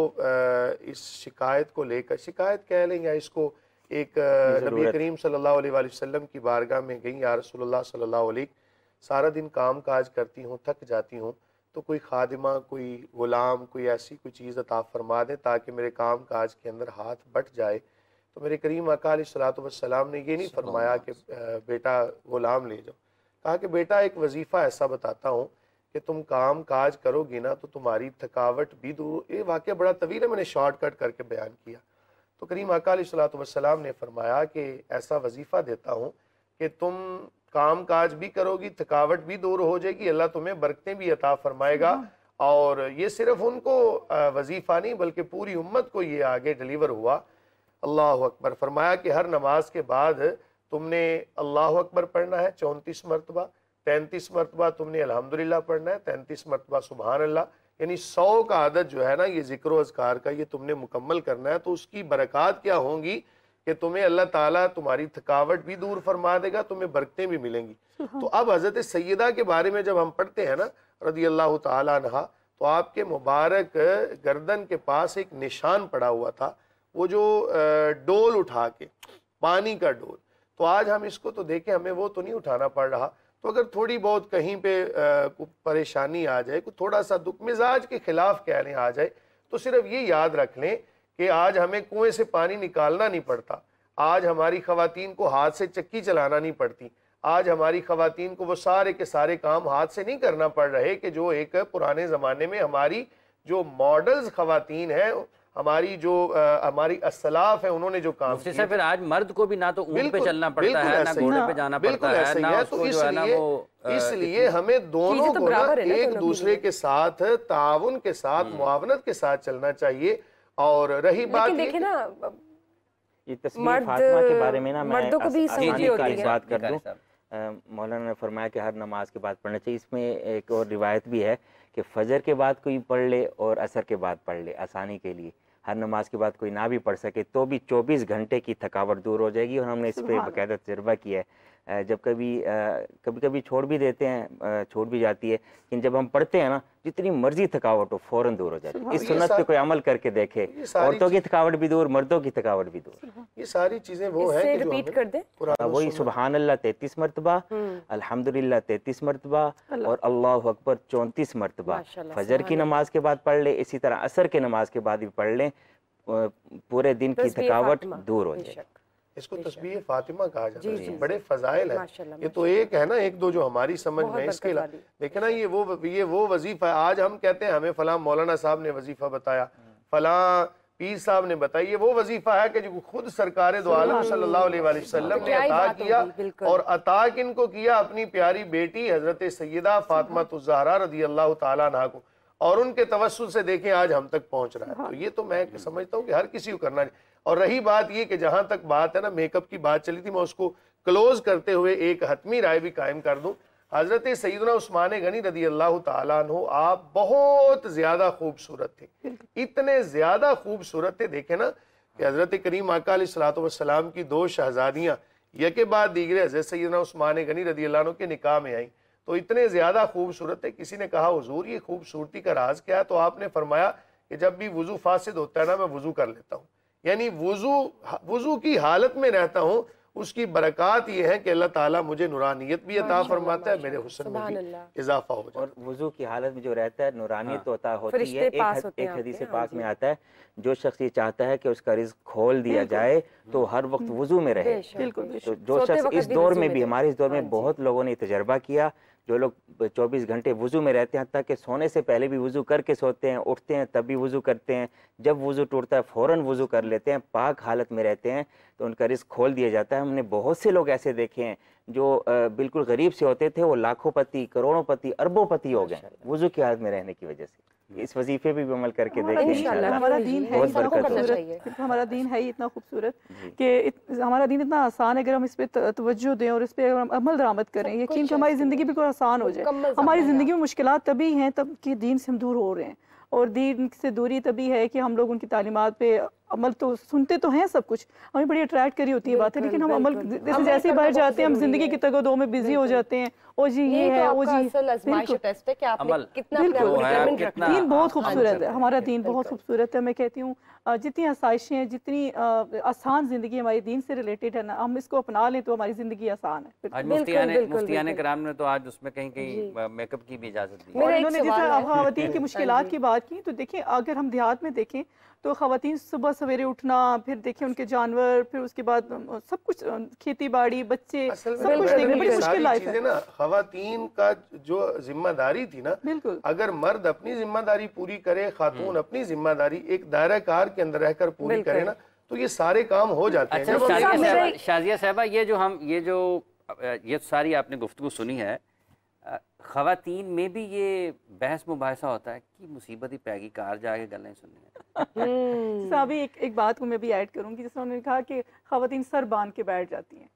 इस शिकायत को लेकर, शिकायत कह लें या इसको एक नबी करीम सल्लल्लाहु अलैहि वसल्लम की बारगाह में गई, या रसूलुल्लाह सल्लल्लाहु अलैहि, सारा दिन काम काज करती हूँ, थक जाती हूँ, तो कोई खादिमा, कोई गुलाम, कोई ऐसी कोई चीज़ अता फरमा दें ताकि मेरे काम काज के अंदर हाथ बट जाए। तो मेरे करीम आका अलैहिस्सलातु वस्सलाम ने ये नहीं फरमाया कि बेटा गुलाम ले जाओ, कहा कि बेटा एक वजीफ़ा ऐसा बताता हूँ कि तुम काम काज करोगी ना तो तुम्हारी थकावट भी दूर। ये वाक़या बड़ा तवील है, मैंने शॉर्टकट करके बयान किया। तो करीम आका अलैहिस्सलातु वस्सलाम ने फरमाया कि ऐसा वजीफ़ा देता हूँ कि तुम काम काज भी करोगी, थकावट भी दूर हो जाएगी, अल्लाह तुम्हें बरकतें भी अता फरमाएगा। और ये सिर्फ उनको वजीफ़ा नहीं बल्कि पूरी उम्मत को ये आगे डिलीवर हुआ। अल्लाह अकबर। फरमाया कि हर नमाज के बाद तुमने अल्लाह अकबर पढ़ना है 34 मरतबा, 33 मरतबा तुमने अल्हम्दुलिल्लाह पढ़ना है, 33 मरतबा सुबहान अल्लाह, यानी 100 का आदत जो है ना ये ज़िक्र व अज़कार का, ये तुमने मुकम्मल करना है। तो उसकी बरक़ात क्या होंगी कि तुम्हें अल्लाह ताला तुम्हारी थकावट भी दूर फरमा देगा, तुम्हें बरकतें भी मिलेंगी। तो अब हज़रत सैयदा के बारे में जब हम पढ़ते हैं ना रज़ियल्लाहु ताला अन्हा, तो आपके मुबारक गर्दन के पास एक निशान पड़ा हुआ था, वो जो डोल उठा के, पानी का डोल। तो आज हम इसको तो देखें, हमें वो तो नहीं उठाना पड़ रहा। तो अगर थोड़ी बहुत कहीं पे परेशानी आ जाए, कुछ थोड़ा सा दुख मिजाज के खिलाफ कह लें आ जाए, तो सिर्फ ये याद रख लें कि आज हमें कुएं से पानी निकालना नहीं पड़ता, आज हमारी खवातीन को हाथ से चक्की चलाना नहीं पड़ती, आज हमारी खवातीन को वो सारे के सारे काम हाथ से नहीं करना पड़ रहे कि जो एक पुराने ज़माने में हमारी जो मॉडल्स खवातीन हैं, हमारी जो हमारी असलाफ है, उन्होंने जो काम किया। फिर आज मर्द को भी ना तो ऊंट पे चलना पड़ता है, ना घोड़े पे जाना पड़ता है, ना तो इसलिए हमें दोनों को ना एक दूसरे के साथ ताउन के साथ मुआवनत के साथ चलना चाहिए। और रही बात देखिए ना, ये तस्वीर फातिमा के बारे में ना मैं मर्दों को भी बात कर दूं। मौलाना ने फरमाया कि हर नमाज के बाद पढ़ना चाहिए। इसमें एक और रिवायत भी है कि फजर के बाद कोई पढ़ ले और असर के बाद पढ़ ले, आसानी के लिए। हर नमाज के बाद कोई ना भी पढ़ सके तो भी 24 घंटे की थकावट दूर हो जाएगी। और हमने इस पर बाकायदा तजर्बा किया है। जब कभी कभी छोड़ भी देते हैं, छोड़ भी जाती है, लेकिन जब हम पढ़ते हैं ना, जितनी मर्जी थकावट हो फौरन दूर हो जाती है। इस सुन्नत पे कोई अमल करके देखे, औरतों की थकावट भी दूर, मर्दों की थकावट भी दूर। ये सारी चीजें वो है कि रिपीट कर दे, वही सुबहान अल्लाह 33 मरतबा, अल्हम्दुलिल्लाह 33 मरतबा और अल्लाहु अकबर 34 मरतबा फजर की नमाज के बाद पढ़ ले। इसी तरह असर के नमाज के बाद भी पढ़ लें, पूरे दिन की थकावट दूर हो जाए। इसको तस्बीह फातिमा कहा जाता है। बड़े फजाइल है। ये तो एक है ना, एक दो जो हमारी समझ में। इसके देखे ना, ये वो वजीफा है। आज हम कहते हैं हमें फलां मौलाना साहब ने वजीफा बताया, फलां पीर साहब ने बताया। ये वो वजीफा है कि जो खुद सरकार दो आलम सल्लल्लाहु अलैहि वसल्लम ने अता किया, और अता किनको किया? अपनी प्यारी बेटी हजरत सैयदा फातिमा ज़हरा रज़ियल्लाहु ताला अन्हा को। और उनके तवस्सुल से देखें आज हम तक पहुंच रहा है। तो ये तो मैं समझता हूँ कि हर किसी को करना चाहिए। और रही बात ये कि जहां तक बात है ना, मेकअप की बात चली थी, मैं उसको क्लोज करते हुए एक हतमी राय भी कायम कर दूं। हजरत सैयदना उस्मान गनी रदी अल्लाह तआला अन्हु आप बहुत ज्यादा खूबसूरत थे, इतने ज्यादा खूबसूरत थे। देखे ना कि हजरत करीम आका अलैहिस्सलातु वस्सलाम की दो शहजादियां यके बाद दीगरे हजरत सैयदना उस्मान गनी रदी अल्लाह अन्हु के निकाह में आई, तो इतने ज्यादा खूबसूरत थे। किसी ने कहा हुजूर ये खूबसूरती का राज क्या है? तो आपने फरमाया कि जब भी वुजू फासिद होता है ना, मैं वुजू कर लेता हूँ, यानी वुजू की हालत में रहता हूँ। उसकी बरकत ये है कि अल्लाह ताला मुझे नूरानियत भी अता फरमाता है, मेरे हुस्न में भी इजाफा हो जाता है। और वुजू की हालत में जो रहता है नूरानियत तो अता होती है। एक हदीस पाक में आता है, जो शख्स ये चाहता है कि उसका रिज़्क खोल दिया जाए तो हर वक्त वुजू में रहे। तो जो शख्स इस दौर में भी, हमारे इस दौर में बहुत लोगों ने तजर्बा किया, जो लोग 24 घंटे वुज़ू में रहते हैं, हत्ता कि सोने से पहले भी वुज़ू करके सोते हैं, उठते हैं तब भी वुज़ू करते हैं, जब वुज़ू टूटता है फ़ौरन वुज़ू कर लेते हैं, पाक हालत में रहते हैं, तो उनका रिज़्क खोल दिया जाता है। हमने बहुत से लोग ऐसे देखे हैं जो बिल्कुल गरीब से होते थे, वो लाखोंपति, करोड़ोंपति, अरबोंपति हो गए वुज़ू की हालत में रहने की वजह से। इस वजीफे पे भी अमल करके देखें इंशाल्लाह। हमारा दीन है इतना खूबसूरत, हमारा दीन है इतना खूबसूरत कि हमारा दीन इतना आसान है। अगर हम इस पे तवज्जो दें और इस पे अगर हम अमल दरामद करें, यकीन कि हमारी ज़िंदगी बिल्कुल आसान हो जाए। हमारी ज़िंदगी में मुश्किलात तभी हैं तब कि दीन से हम दूर हो रहे हैं, और दीन से दूरी तभी है कि हम लोग उनकी तालीमात पे अमल तो सुनते तो हैं सब कुछ, हमें बड़ी अट्रैक्ट करी होती है बातें, लेकिन हम अमल जैसे बाहर जाते हैं हम जिंदगी की तगदो में बिजी हो जाते हैं। ओ जी ये है, ओ जी दीन बहुत खूबसूरत है, हमारा दीन बहुत खूबसूरत है। मैं कहती हूँ जितनी आसाइशें, जितनी आसान जिंदगी हमारी दीन से रिलेटेड है ना, हम इसको अपना लें तो हमारी जिंदगी आसान है। मुफ्तियाने कराम ने तो आज उसमें कहीं कहीं मेकअप की भी इजाजत दी। उन्होंने जैसे ख़वातीन की मुश्किलात की बात की, तो देखिए अगर हम देहात में देखें तो ख़वातीन सुबह सवेरे उठना, फिर देखें उनके जानवर, फिर उसके बाद सब कुछ खेती बाड़ी, बच्चे, सब कुछ देखने बड़ी मुश्किल लाइफ है ना। ख़वातीन का जो जिम्मेदारी थी ना, बिल्कुल अगर मर्द अपनी जिम्मेदारी पूरी करे, खातून अपनी जिम्मेदारी एक दायरा कार के अंदर रहकर पूरी करे ना, तो ये सारे काम हो जाते हैं। अच्छा शाजिया साहबा, ये सारी आपने गुफ्तगू सुनी है, ख़वातीन में भी ये बहस मुबाहिसा होता है कि मुसीबत ही पैगी कार जाके गलें सुननी है। अभी एक बात को मैं भी ऐड करूंगी, जिसमें उन्होंने कहा कि ख़वातीन सर बांध के बैठ जाती हैं।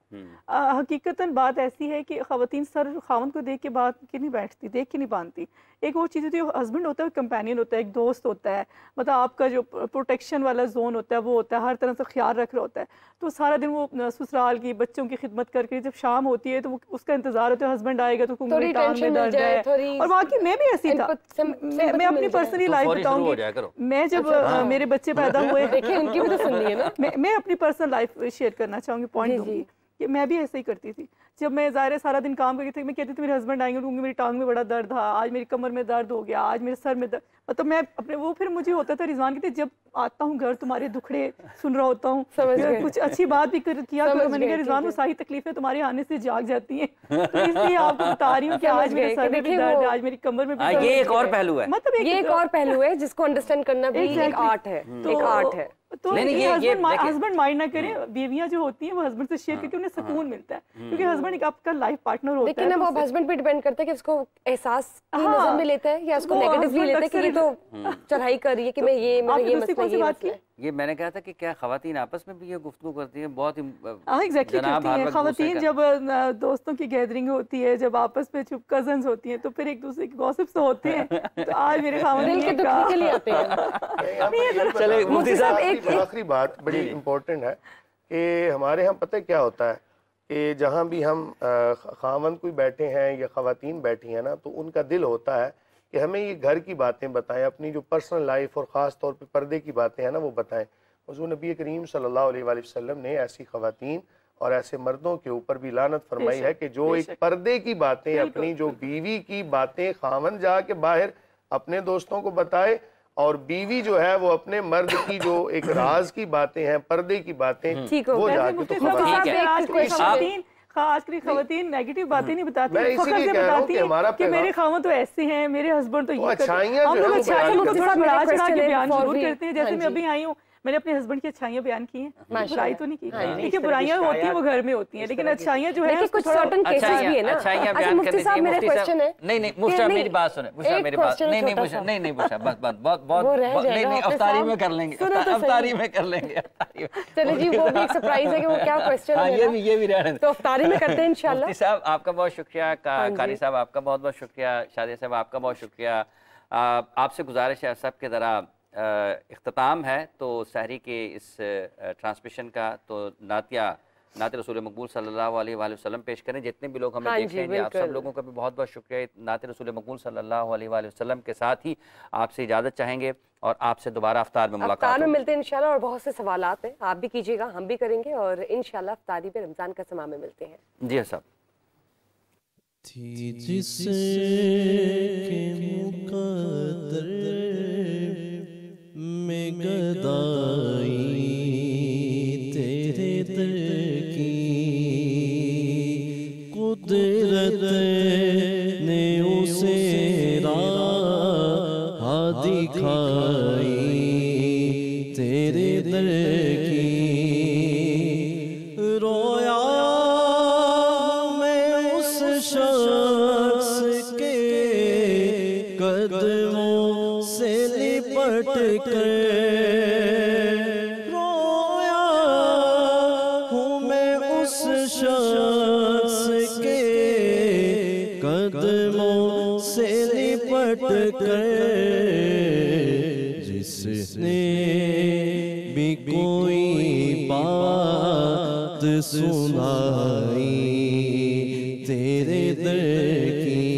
हकीकतन बात ऐसी है कि ख़वातीन सर खावंद को देख के बात के नहीं बैठती, देख के नहीं बांधती। एक वो चीज़ होती है, हस्बैंड होता है, कंपेनियन होता है, एक दोस्त होता है, मतलब आपका जो प्रोटेक्शन वाला जोन होता है वो होता है, हर तरह से ख्याल रख रहा होता है। तो सारा दिन वो ससुराल की बच्चों की खिदमत करके जब शाम होती है तो उसका इंतजार होता है, हस्बैंड आएगा तो मेरी टांग में दर्द है। और वाकई मैं भी ऐसी था, मैं अपनी पर्सनली लाइफ बताऊंगी। मैं जब मेरे बच्चे पैदा हुए, उनकी भी तो सुननी है ना, मैं अपनी पर्सनल लाइफ शेयर करना चाहूंगी, पॉइंट दूंगी कि मैं भी ऐसे ही करती थी। जब मैं ज़ाहिर सारा दिन काम करती थी, मैं कहती थी मेरे हस्बैंड आएंगे, क्योंकि मेरी टांग में बड़ा दर्द था, आज मेरी कमर में दर्द हो गया, आज मेरे सर में दर्द, मतलब मैं अपने वो फिर मुझे होता था रिजवान कहते जब आता हूँ घर तुम्हारे दुखड़े सुन रहा होता हूँ, कुछ अच्छी बात भी किया करो। मैंने कहा रिजवान वो सारी तकलीफें तुम्हारे आने से जाग जाती हैं, तो इसलिए आपको बता रही हूँ कि आज मेरे सर में भी दर्द है, आज मेरी कमर में भी दर्द है। ये एक और पहलू है, मतलब ये एक और पहलू है जिसको अंडरस्टैंड करना भी एक आर्ट है, एक आर्ट है। तो हस्बैंड माइंड ना करें, बीवियां जो होती हैं वो हस्बैंड से शेयर करके उन्हें सुकून मिलता है, क्योंकि हस्बैंड एक आपका लाइफ पार्टनर होता है। लेकिन वो हस्बैंड पे डिपेंड करता है कि उसको एहसास की नजर में लेता है या उसको नेगेटिवली लेता है कि ये तो चढ़ाई कर रही है कि मैं ये मसला है। ये मैंने कहा था कि क्या ख़वातीन आपस में भी ये गुफ्तगू करती हैं? बहुत एग्जैक्टली करती हैं ख़वातीन। जब दोस्तों की गैदरिंग होती है, जब आपस में चुप कजन्स होती हैं, तो फिर एक दूसरे के गॉसिप्स होते हैं, तो आज मेरे ख़वातीन के दुख के लिए आते हैं। चले मुफ्ती साहब, एक आखिरी बात बड़ी इम्पोर्टेंट है कि हमारे यहाँ पता है क्या होता है कि जहाँ भी हम खावंद कोई बैठे हैं या ख़वातीन बैठी हैं ना, तो उनका दिल होता है कि हमें ये घर की बातें बताएं, अपनी जो पर्सनल लाइफ और ख़ास तौर पे पर्दे की बातें हैं ना वो बताएं। हुज़ूर नबी करीम सल्लल्लाहु अलैहि वसल्लम ने ऐसी ख़वातीन और ऐसे मर्दों के ऊपर भी लानत फरमाई है कि जो एक पर्दे की बातें, अपनी जो बीवी की बातें खावंद जाके बाहर अपने दोस्तों को बताए, और बीवी जो है वो अपने मर्द की जो एक राज की बातें हैं, पर्दे की बातें, वो जाके तो आजकल ख़वातीन नेगेटिव बातें नहीं बताती, बताती हैं कि मेरे खावंद तो ऐसे हैं, मेरे हस्बैंड तो ये करते हैं। हम लोग अच्छाइयों को थोड़ा बढ़ा चढ़ा के बयान जरूर करते हैं। जैसे मैं अभी आई हूँ, मैंने अपने हस्बैंड की अच्छाइयाँ बयान की हैं, बुराई तो नहीं की। हाँ जी, देखिए बुराइयाँ होती हैं वो घर में होती हैं, लेकिन अच्छाइयाँ जो है लेकिन कुछ सर्टेन केसेस भी है ना। अच्छाइयाँ अच्छा बयान मुफ्ती करनी साहब चाहिए। मेरा मुफ्ती क्वेश्चन है, साहब नहीं बुशरा मेरी बात सुने, बुशरा मेरी बात नहीं नहीं बुशरा बस बहुत नहीं अफ्तारी में कर लेंगे, अफ्तारी में कर लेंगे। चलिए जी, वो भी एक सरप्राइज है कि वो क्या क्वेश्चन है, ये भी रहने तो अफ्तारी में करते हैं इंशाल्लाह। मुफ्ती साहब आपका बहुत शुक्रिया, कारी साहब आपका बहुत बहुत शुक्रिया, शादिया साहब आपका बहुत शुक्रिया। आपसे गुजारिश है सब के ज़रा इख्तिताम है तो सहरी के इस ट्रांसमिशन का, तो नात रसूल मकबूल सल्लल्लाहु अलैहि वसल्लम पेश करें। जितने भी लोग हमें देख रहे हैं, आप सब लोगों का भी बहुत बहुत शुक्रिया। नात रसूल मकबूल सल्लल्लाहु अलैहि वसल्लम के साथ ही आपसे इजाज़त चाहेंगे और आपसे दोबारा अफ्तार में मुलाकात अफ्तार में मिलते हैं इंशाल्लाह। और बहुत से सवालात हैं, आप भी कीजिएगा, हम भी करेंगे, और इंशाल्लाह अफ्तारी पे रमज़ान का समा में मिलते हैं। जी साहब। थी जिसके मुकद्दर में गदाई तेरे दर की, कुदरत ने उसे राह दिखाई तेरे दर की। रोया मैं उस शख्स के कदमों से लिपट कर, रोया हूँ मैं उस शख्स के कदमों से लिपट कर, जिसने भी कोई बात सुनाई तेरे दर की,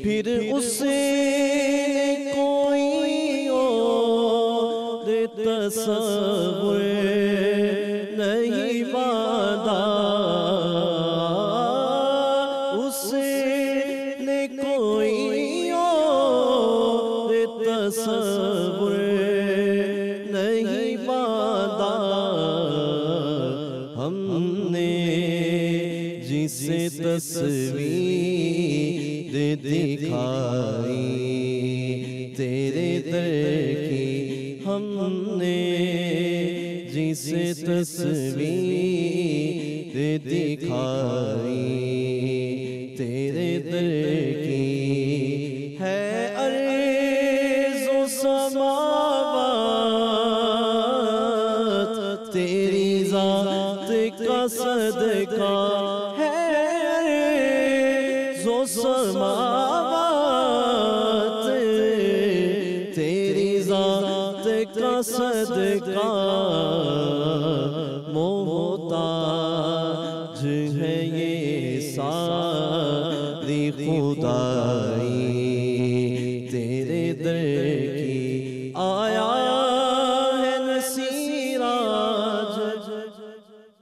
फिर उसने कोई और तसव्वुर नहीं बांधा, उसने कोई और तसव्वुर नहीं बांधा। हमने जिसे तस्वीर दिखाई तेरे दर की, हमने जिसे तस्वीर दिखाई तेरे दर की, है अर्ज़ो समावात तेरी ज़ात का सदका, है अर्ज़ो समावात तेरी ज़ात का सदका, मोहताज है ये सारी खुदाई